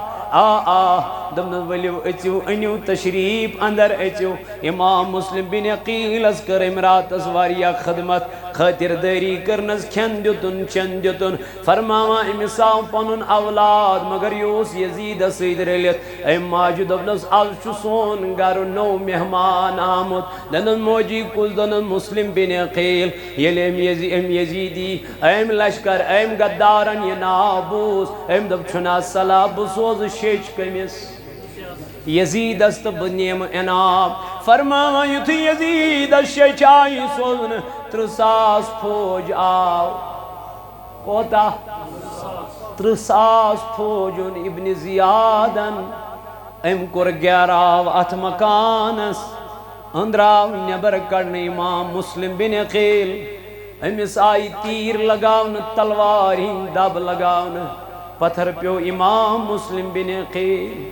دمن ولیو اچو انیو تشریف اندر اچو امام مسلم بن عقیل اس کر امرات اسواریا خدمت خاطر داری کرنس کھن دیتن چن دیتن فرماوا امساو پنن اولاد مگر یوس یزید سید رلیت ایم ماجد ابنس آلچو سون گر نو مہمان آمد دنن موجی کل دنن مسلم بن عقیل یل ام یزیدی ایم لشکر ایم گدارن یہ نابوس ایم دب چھنا صلاح بسوز شیچ کمیس یزید است بنیم اناب فرماوا یتھی یزید شیچائی سوزن ترساس پھوج آو کوتا ترساس پھوجن ابن زیادن ام کر گیراو ات مکانس اندراو نبر کرن امام مسلم بن عقیل امس آئی تیر لگاون تلوار دب لگاون پتھر پیو امام مسلم بن عقیل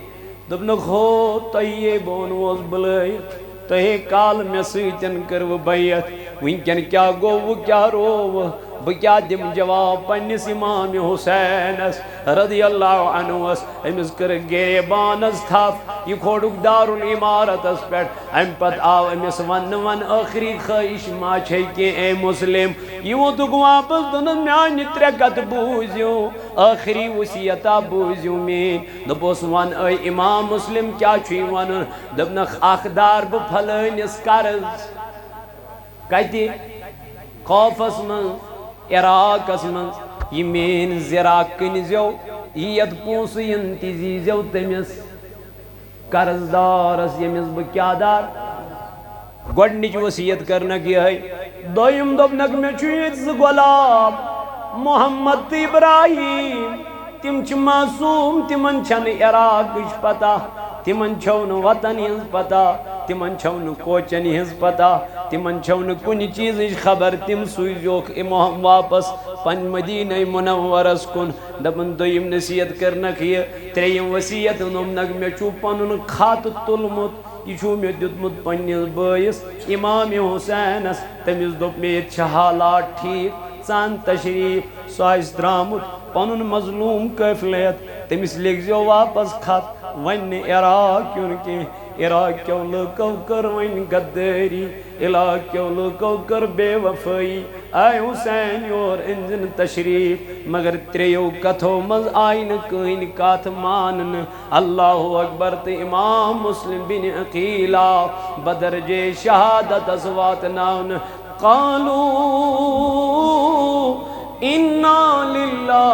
دبن خو تہیے بون ووس بلائیت تہے کال میں سیتن کرو بیعت ونکن کیا گو کیا رو بکیا دم جواب پنس امام حسینس رضی اللہ عنہ امس کر گیبانس تھاپ یہ کھوڑک دار الامارتس پیٹ ام پت آو امس ون آخری خواہش ما چھے کہ اے مسلم یہ وہ تو واپس دنن میان ترکت بوزیو آخری وصیتا بوزیو مین دپوس ون اے امام مسلم کیا چھوئی ون دبنخ آخدار بپھلنس کرز کہتی خوفس من عراقس من یہ مین زرا کنزیو یت پونس ینتزیزیو تمس قرض دارس یمس بکیا دار گوڑنچ وصیت کرنک یہ دویم دبنک میں چویت زغلاب محمد ابراہیم تم چھ معصوم تمن چھن عراقش پتہ تمن چھون وطن ہنز پتہ تمن چھون کوچن ہنز پتہ تمن چھون کن چیزش خبر تم سوزوک امام واپس پن مدینہ منورس کن دپن دویم نصیحت کرنک یہ تریم وصیت نمنک میں چو پنن خات تلمت یہ چھو میں دیتمت پنیس بائیس امام حسینس تمیز دپ میں چھ حالات ٹھیک سان تشریف سائز درامت پنن مظلوم قافلیت تمس لکھزیو واپس خط ون عراق کیونکہ عراق کیو لکو کر ون غداری عراق کیو لکو کر بے وفائی آئے حسین یور انجن تشریف مگر تریو کتھو مز آئین کہیں کات مانن اللہ اکبر تے امام مسلم بن عقیلہ بدر جے شہادت اسوات ناون قالوا انا للہ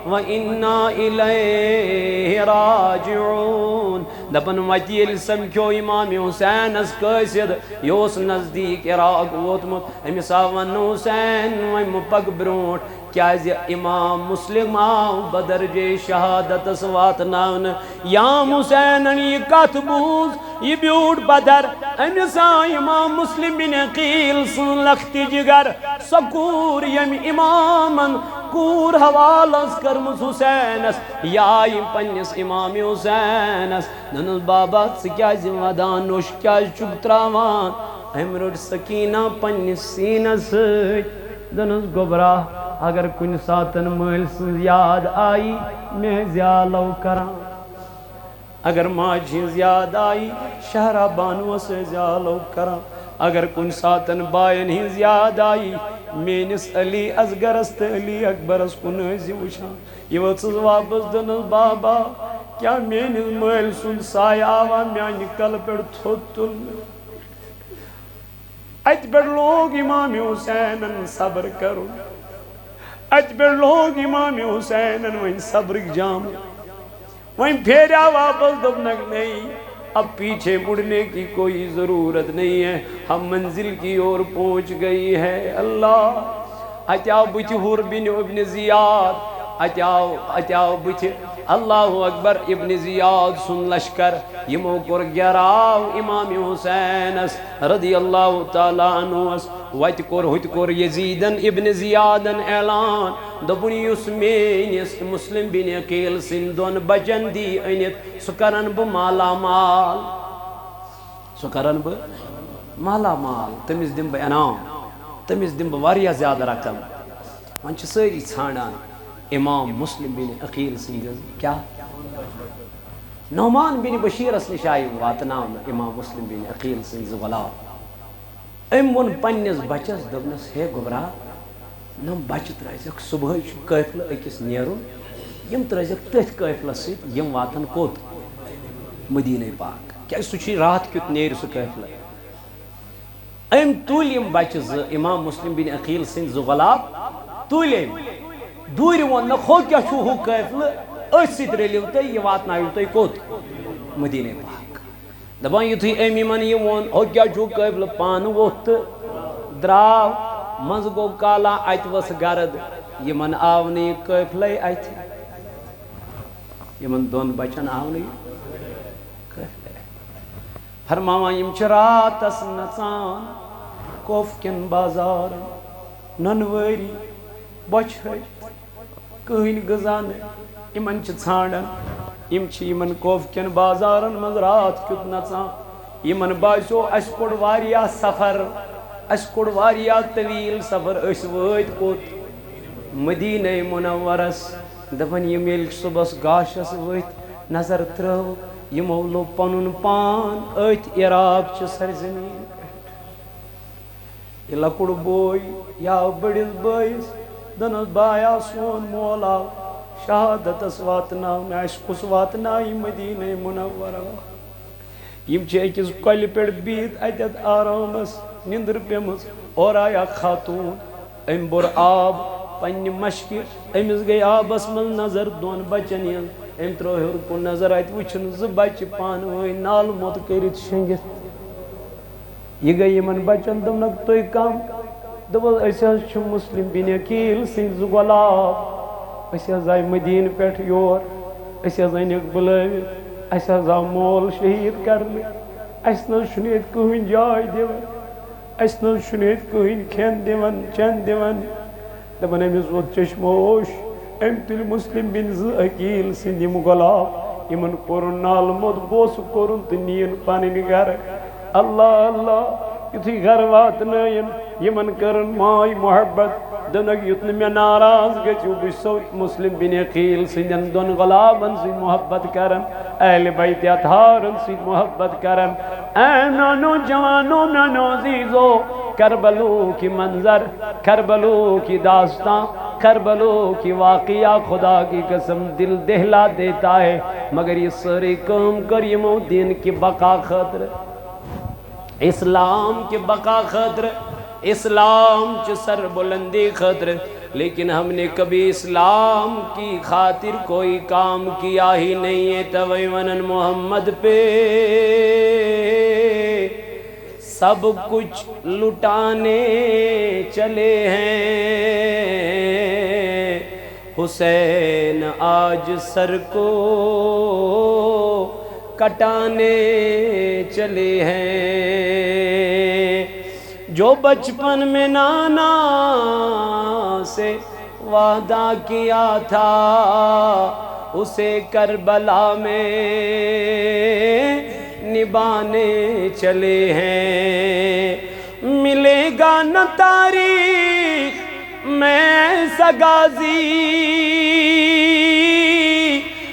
وَإِنَّا إِلَيْهِ راجعون دپن وتیل سمکھو امام حسین اس قصد یوس نزدیک عراق ووتمت امس آون حسین وم پک برونٹ کیازِ امام مسلم آو بدر جے شہادت وات ناون یا حسین یہ کت بوز یہ بیوٹ بدر امس امام مسلم بن عقیل سن لختی جگر سکور یم امامن کور حوالس کرمس حسینس یائی پنس امام حسینس دنس بابا سکیاز ودان نوش کیاز چک تراوان امرد سکینہ پنس سینس دنس گبرا اگر کن ساتن مل سن یاد آئی میں زیالو کران اگر ماجھی زیاد آئی شہرہ بانو سے زیالو کران اگر کن ساتن بائن ہی زیاد آئی مینس علی ازگرست علی اکبرس کنزی وشان یہ وقت واپس دنس بابا کیا مینس مل سن سائے آوا میانی کل پر تھوتل ات پر لوگ امام حسینن صبر کرو ات پر لوگ امام حسینن وہیں صبر جام وہیں پھیریا واپس دبنک نہیں اب پیچھے مڑنے کی کوئی ضرورت نہیں ہے ہم منزل کی اور پہنچ گئی ہے اللہ اتیاو بچ حر بن ابن زیاد اتیاو بچ اللہ اکبر ابن زیاد سن لشکر یمو کر گراو امام حسینس رضی اللہ تعالیٰ عنہ وت کر یزیدن ابن زیادن اعلان دپن یس مینس مسلم بن عقیل سن دون بچن دی انت سہ کرن بہ مالا مال سہ کرن بہ مالا مال تمس دم بہ انعام تمس دم بہ واریاہ زیادہ رقم ون چھ ساری ژھانڈان امام مسلم بن عقیل سن کیا نعمان بن بشیرس نش آئی واتناون امام مسلم بن عقیل سن غلام ام ون پنس بچس دپنس ہے گبرا نم بچہ ترازک صبح قافلہ اکس نیرن یم ترازک تتھ قافلہ ست یم واتن کوت مدینہ پاک کیا سہ رات کیت نیر سہ قافلہ ام تول یم بچہ ز امام مسلم بن عقیل سن غلام تول دور ون خو کیا چھو ہو قافلہ اس ست رلیو تہ یہ واتنایو تہ کوت مدینہ پاک دپان یتھے امی من یہ ون ہو کیا چھو قافلہ پان ووت دراو مز گو کالا ات وس گرد یمن آو نی قافلہ ات یمن دون بچن آو نی قافلہ فرماوان یم چھ راتس نژان کوف کن بازار ننواری بچھ کہین غذا یمن ژھانڈان یم یمن کوف کن بازارن مز رات کیت نژان یمن باسیو اس کوڑ واریاہ سفر اس کوڑ واریاہ طویل سفر اس وٲتۍ کوٚت مدینہ منورس دپن یم ییٚلہِ صبحس گاشس ؤتھۍ نظر ترٲو یمو لوٚب پنُن پان أتھۍ عراق چہِ سرزمین پٮ۪ٹھ یہِ لۄکُٹ بوے یہِ آو بٔڑِس بٲیِس دپنس بایا سون مول آو شہادتس واتناونہِ اسہِ کُس واتنایہِ مدینہ منورہ یم چھِ أکِس کۄلہِ پٮ۪ٹھ بِہِتھ اتٮ۪تھ آرامس نِندٕر پیٚمٕژ اور آیا خاتوٗن أمۍ بوٚر آب پننہِ مشکہِ أمِس گٔے آبس منٛز نظر دۄن بچن ہٕنٛز أمۍ ترٲو ہیوٚر کُن نظر اتہِ وٕچھُن زٕ بچہِ پانہٕ ؤنۍ نالہٕ موٚت کٔرِتھ شۄنٛگِتھ یہِ گٔے یِمن بچن دوٚپنکھ تُہۍ کم دوٚپُس أسۍ حظ چھِ مسلم بن عقیل سٕنٛدۍ زٕ غۄلام أسۍ حظ آیہِ مدیٖنہٕ پٮ۪ٹھ یور أسۍ حظ أنِکھ بُلٲوِتھ اسہِ حظ آو مول شہیٖد کرنہٕ اسہِ نہ حظ چھُنہٕ ییٚتہِ کٕہٕنۍ جاے دِوان اسہِ نہ حظ چھُنہٕ ییٚتہِ کٕہٕنۍ کھٮ۪ن دِوان چٮ۪ن دِوان دپان أمِس ووت چشموش أمۍ تُلۍ مسلم بن زٕ عقیل سٕنٛدۍ یِم غۄلام یِمن کوٚرُن نالہٕ موٚت بوسہٕ کوٚرُن تہٕ نِیِن پنٕنۍ گرٕ اللہ اللہ یُتھُے گرٕ واتنٲیِن یِمن کٔرٕن ماے محبت دوٚپنکھ یُتھ نہٕ مےٚ ناراض گٔژھِو بہٕ چھُسو مسلم بن عقیل سٕنٛدٮ۪ن دۄن غۄلامن سۭتۍ محبت کران اہلِ بیتِ اطہارن سۭتۍ محبت کران اے نانو جوانو نانو عزیزو کربلو کی منظر کربلو کی داستان کربلو کی واقعہ خدا کی قسم دل دہلا دیتا ہے مگر یہ ساری کام کر یمو دین کی بقا خاطر اسلام کے بقا خاطر اسلام چ سر بلندی خاطر لیکن ہم نے کبھی اسلام کی خاطر کوئی کام کیا ہی نہیں ہے توئی ونن محمد پہ سب کچھ لٹانے چلے ہیں حسین آج سر کو کٹانے چلے ہیں جو بچپن میں نانا سے وعدہ کیا تھا اسے کربلا میں نبھانے چلے ہیں ملے گا نہ تاریخ میں ایسا غازی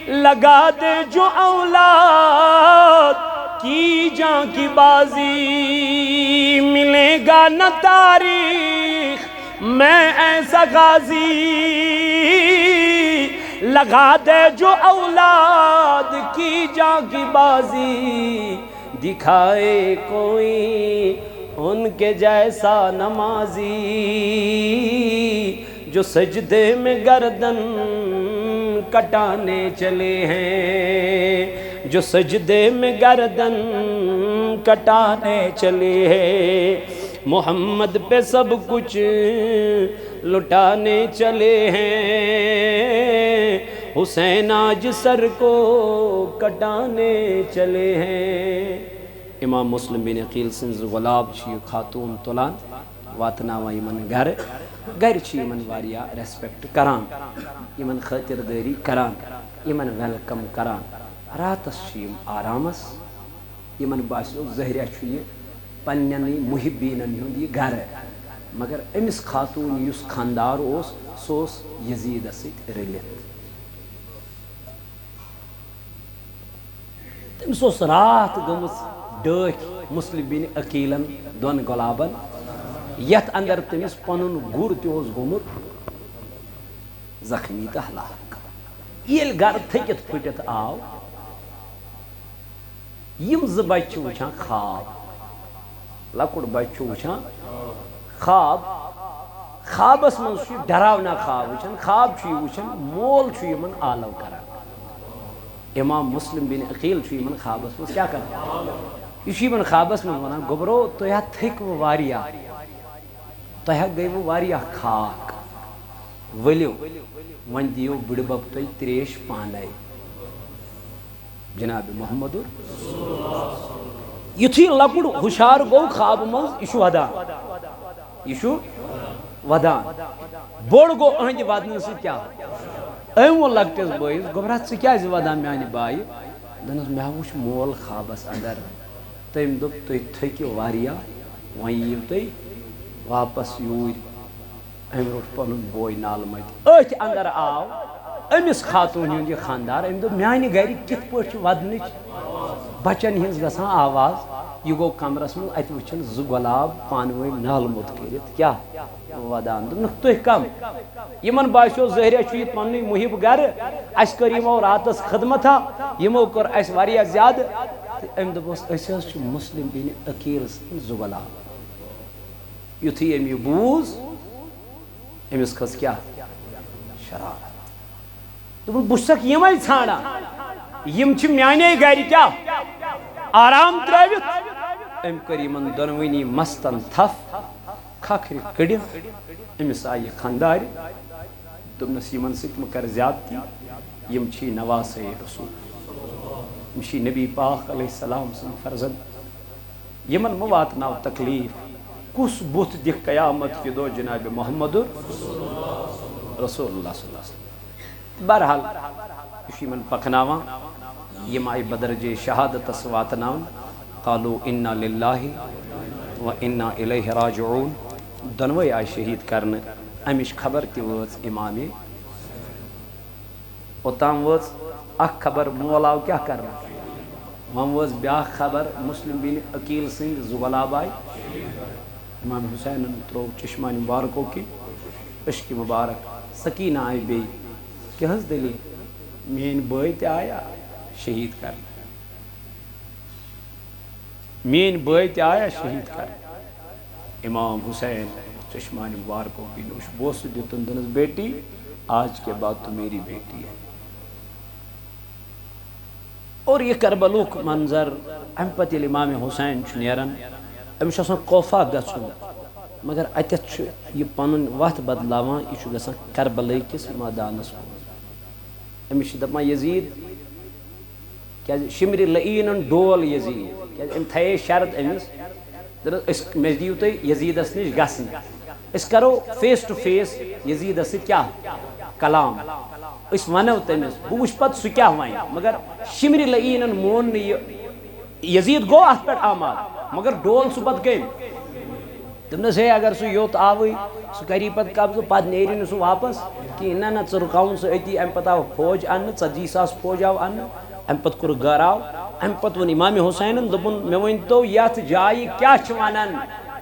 لگا دے جو اولاد کی جان کی بازی ملے گا نہ تاریخ میں ایسا غازی لگا دے جو اولاد کی جان کی بازی دکھائے کوئی ان کے جیسا نمازی جو سجدے میں گردن کٹانے چلے ہیں جو سجدے میں گردن کٹانے چلے ہیں محمد پہ سب کچھ لٹانے چلے ہیں حسین آج سر کو کٹانے چلے ہیں امام مسلم بن عقیل سنز غلاب چھ خاتون تلان واتناوان یمن گھر گھر چھ یمن واریا ریسپیکٹ کران یمن خاطرداری کران یمن ویلکم کران راتس چھ یم آرامس یمن باسیو ظاہرہ چھ یہ پننی محبینن ہند یہ گھر مگر امس خاتون یس خاندار اوس سوس یزید سۭتۍ رلت تمس اوس رات گمس ڈاکھ مسلم بن عقیلن دون غلابن یتھ اندر تمس پنن گر تہ اوس گومت زخمی تہ ہلاک ییٚلہِ گھر تھٔکِتھ پھٕٹِتھ آو یم زٕ بچہ چھِ وٕچھان خواب لۄکُٹ بچہ چھُ وٕچھان خواب خوابس منٛز چھُ ڈراونا خواب وٕچھان خواب چھُ یہِ وٕچھان مول چھُ یِمن آلو کران امام مسلم بن عقیل چھُ یِمن خوابس منٛز کیٛاہ کران یہِ چھُ یِمن خوابس منٛز ونان گوٚبرو تُہۍ حظ تھٔکوٕ واریاہ تۄہہِ حظ گٔیوٕ واریاہ خاک ؤلِو وۄنۍ دِیِو بٕڈِبب تُہۍ ترٛیش پانے جناب محمد یُتھُے لۄکُٹ ہُشار گوٚو خوابہٕ منٛز یہِ چھُ ودان یہِ چھُ ودان بوٚڑ گوٚو أہنٛدِ ودنہٕ سۭتۍ کیٛاہ وہ لکٹس بٲیِس گوٚبرا ژٕ کیٛازِ وَدان میٛانہِ بایہِ دَپنَس مےٚ وُچھ مول خوابَس اندر تٔمۍ دوٚپ تُہۍ تھٔکِو واریاہ وۄنۍ یِیِو تُہۍ واپس یوٗرۍ أمۍ روٚٹ پَنُن بوے نالہٕ مٔتۍ أتھۍ اندر آو أمِس خاتوٗن ہُنٛد یہِ خانٛدار أمۍ دوٚپ میٛانہِ گرِ کِتھ پٲٹھۍ چھِ وَدنٕچ بَچَن ہِنٛز گژھان آواز یہِ گوٚو کمرس منٛز اَتہِ وٕچھِن زٕ گۄلاب پانہٕ ؤنۍ نالہٕ موٚت کٔرِتھ کیٛاہ وَدان دوٚپنکھ تُہۍ کَم یِمن باسیو ظٲہرا چھُ یہِ پنٛنُے مُحِب گرٕ اَسہِ کٔر یِمو راتس خدمتھا یِمو کوٚر اَسہِ واریاہ زیادٕ تہٕ أمۍ دوٚپُس أسۍ حظ چھِ مُسلِم بیٚنہِ عقیٖل سٕنٛدۍ زٕ گۄلاب یُتھُے أمۍ یہِ بوٗز أمِس کھٔژ کیٛاہ شرارت دوٚپُن بہٕ چھُسکھ یِمے ژھانڈان یِم چھِ میانے گرِ کیٛاہ آرام ترٛٲوِتھ أمۍ کٔر یِمن دۄنوٕنی مستن تھپھ کھکھرِ کٔڑِتھ أمِس آیہِ یہِ خانٛدارِ دوٚپنس یِمن سۭتۍ مہٕ کر زیادتی یِم چھی نواسے رسول یِم چھی نبی پاک علیہ السلام سٕنٛدۍ فرزند یِمن مہٕ واتناو تکلیٖف کُس بُتھ دِکھ قیامت کہِ دۄہ جنابِ محمد رسول اللہ صلی اللہ علیہ وسلم بہرحال یہِ چھُ یِمن پکناوان یِم آیہِ بدرجے شہادتس واتناون قالو انا للہ و انا الیہ راجعون دۄنوَے آیہِ شہیٖد کرنہٕ امِچ خبر تہِ وٲژ اِمامِ اوٚتام وٲژ اکھ خبر مول آو کیٛاہ کرنہٕ وۄنۍ وٲژ بیٛاکھ خبر مُسلِم بیٚنہِ عقیٖل سٕنٛدۍ زٕ گۄلاب آیہِ اِمام حُسینن ترٛوو چشمانہِ مُبارکو کِنۍ اشکہِ مُبارک سکیٖنہ آیہِ بیٚیہِ کیٛاہ حظ دٔلیٖل میٛٲنۍ بٲے تہِ آیا شہیٖد کرنہٕ میٛٲنۍ بٲے تہِ آیا شہیٖد کرنہٕ امام حسین چشمانہِ مُبارکو کِنۍ اوس بوسہٕ دیُتُن دوٚپنس بیٹی آج کے بعد تو میری بیٹی ہے اور یہِ کربلُک منظر امہِ پتہٕ ییٚلہِ امام حُسین چھُ نیران أمِس چھُ آسان کوفہ گژھُن مگر اَتٮ۪تھ چھُ یہِ پنُن وتھ بدلاوان یہِ چھُ گژھان کربلے کِس مٲدانس کُن أمِس چھِ دپان یزیٖد کیٛازِ شِمرِ لعیٖنن ڈول یزیٖد کیٛازِ أمۍ تھایے شرط أمِس أسۍ مےٚ دِیِو تُہۍ یزیٖدس نِش گژھنہٕ أسۍ کرو فیس ٹُو فیس یزیٖدس سۭتۍ کیٛاہ کلام أسۍ ونو تٔمِس بہٕ وٕچھٕ پتہٕ سُہ کیٛاہ وَنہِ مگر شِمرِ لعیٖنن مون نہٕ یہِ یزیٖد گوٚو اتھ پٮ۪ٹھ آماد مگر ڈول سُہ پتہٕ کٔمۍ دوٚپنس ہے اگر سُہ یوٚت آوٕے سُہ کری پتہٕ قبضہٕ پتہٕ نیرِ نہٕ سُہ واپس کِہیٖنۍ نہ ژٕ رُکاوُن سُہ أتی امہِ پتہٕ آو فوج اننہٕ 40,000 فوج آو اننہٕ امہِ پتہٕ کوٚر گراو امہِ پتہٕ ووٚن امامِ حُسینن دوٚپُن مےٚ ؤنۍتو یتھ جایہِ کیٛاہ چھِ ونان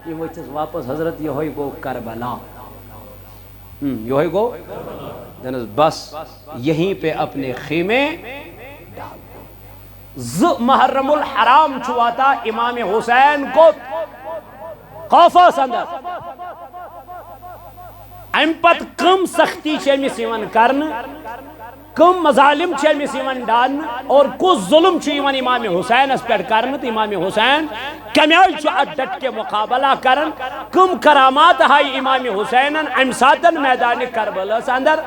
یہِ ؤتھِس واپس حضرت یِہوے گوٚو کربلا یِہوے گوٚو دپنس بس یہیں پہ اپنے خیمے ڈال زٕ محرم الحرام چھُ واتان امامِ حُسین کوٚت خوفس اندر امہِ پتہٕ کٕم سختی چھِ أمِس یِوان کرنہٕ کٕم مظالم چھِ أمِس یِوان ڈالنہٕ اور کُس ظُلم چھُ یِوان امامِ حُسینس پٮ۪ٹھ کرنہٕ تہٕ امامِ حُسین کمہِ آیہِ چھُ اتھ ڈٹ کے مُقابلہ کران کٕم کرامات ہایہِ امامِ حُسینن امہِ ساتن میدانِ کربلس اندر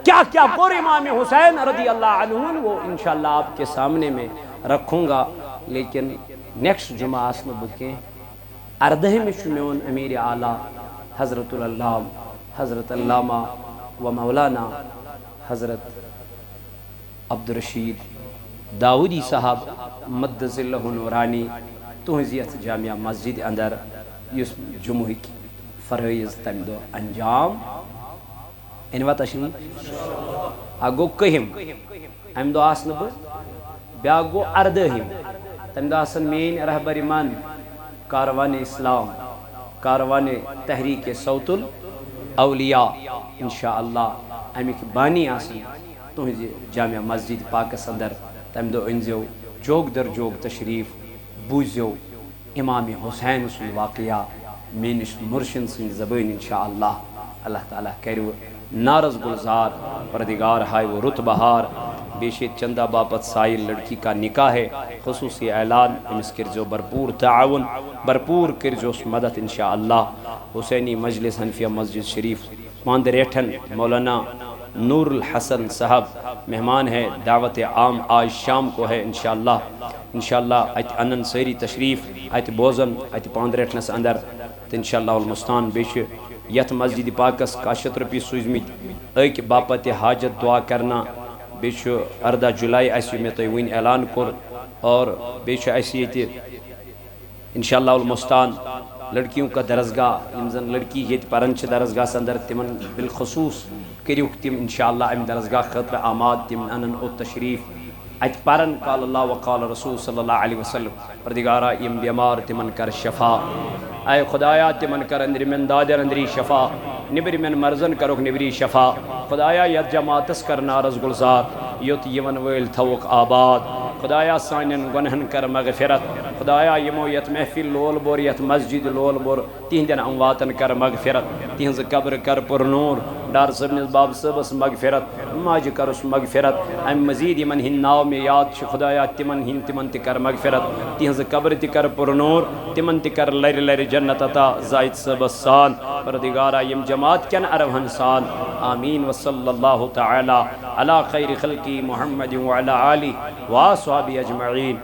کیا کیا کوٚر امامِ حُسین رضی اللہ عنہ وہ انشاءاللہ آپ کے سامنے میں رکھوں گا لیکن نیکسٹ جمعہ آس نہٕ بہٕ کینٛہہ 18 چھُ میون امیٖرِ اعلیٰ حضرت العلام حضرت علامہ و مولانا حضرت عبدالرشید داؤدی صاحب مد ظلہ نورانی تُہنٛزِ یتھ جامعہ مسجد اندر یُس جمعہٕکۍ فرٲیض تمہِ دۄہ انجام أنوا تشریٖف اکھ گوٚو کٔہِم امہِ دۄہ آس نہٕ بہٕ بیٛاکھ گوٚو 18ہِم تمہِ دۄہ آسن میٛٲنۍ رہبرِ من کاروانِ اسلام کاروانِ تحریٖکِ صوت الاولیاء انشاءاللہ امیِکۍ بانی آسن تُہنٛزِ جامعہ مسجد پاکس اندر تمہِ دۄہ أنۍزیو جوگ در جوگ تشریٖف بوٗزِو امامِ حُسین سُنٛد واقعہ میٲنِس مُرشِد سٕنٛدِ زبٲنۍ انشاءاللہ اللہ تعالیٰ کروٕ نارس گلزار پردگار ہایہِ رُت بہار بیٚیہِ چھِ ییٚتہِ چندا باپت سائل لڑکی کا نکاح ہے خصوصی اعلان أمِس کٔرۍزیو بھرپوٗر تعاوُن بھرپوٗر کٔرۍزیوس مدد انشاءاللہ حسینی مجلس حنفیہ مسجد شریف ماندریٹھن مولانا نور الحسن صاحب مہمان ہے دعوت عام آج شام کو ہے انشاءاللہ اتہ انن سٲری تشریٖف اتہ بوزن اتہ پاندریٹھنس اندر تہٕ انشاءاللہ المستان بیٚیہِ چھِ یت مسجد پاکس 100 رۄپیہِ سوٗزمٕتۍ أکۍ باپتہِ حاجت دعا کرنا بیٚیہِ چھُ 18 جُلائی اَسہِ مےٚ تۄہہِ وٕنۍ اعلان کوٚر اور بیٚیہِ چھُ اَسہِ ییٚتہِ انشاءاللہ المستان لڑکیوں کا درسگاہ یم زن لڑکی ییٚتہِ پران چھِ درسگاہس اندر تمن بالخصوص کٔرِوُکھ تِم انشاءاللہ امہِ درسگاہ خٲطرٕ آماد تِم انن اوٚت تشریٖف اتہِ پرن قال اللہ وقال رسول صلی اللہ علیہ وسلم پردگارا یم بیمار تمن کر شفا اے خدایا تمن کر أندرِمٮ۪ن دادٮ۪ن أنٛدری شفا نیٚبرِمٮ۪ن مرضن کرُکھ نیٚبری شفا خدایا یتھ جماعتس کر نارس گُلزار یوٚت یِون وٲلۍ تھوُکھ آباد خدایا سانٮ۪ن گۄنہن کر مغفرت خدایا یِمو یتھ محفل لول بور یتھ مسجد لول بور تِہنٛدٮ۪ن امواتن کر مغفرت تِہنٛز قبر کر پُرنوٗر ڈار صٲبنِس باب صٲبس مغفرت ماجہِ کرُس مغفرت امہِ مزیٖد یِمن ہٕنٛدۍ ناو مےٚ یاد چھِ خدایا تِمن ہٕنٛدۍ تِمن تہِ کر مغفرت تِہنٛزٕ قبر تہِ کر پُرنوٗر تِمن تہِ کر لرِ لرِ جنت عطا زاہد صٲبس سان پردگارا یِم جماعت کٮ۪ن اروہن سان آمیٖن وصلی اللہ تعالیٰ علی خیر خلقی محمد وعلی آلہ واصحابہ اجمعین.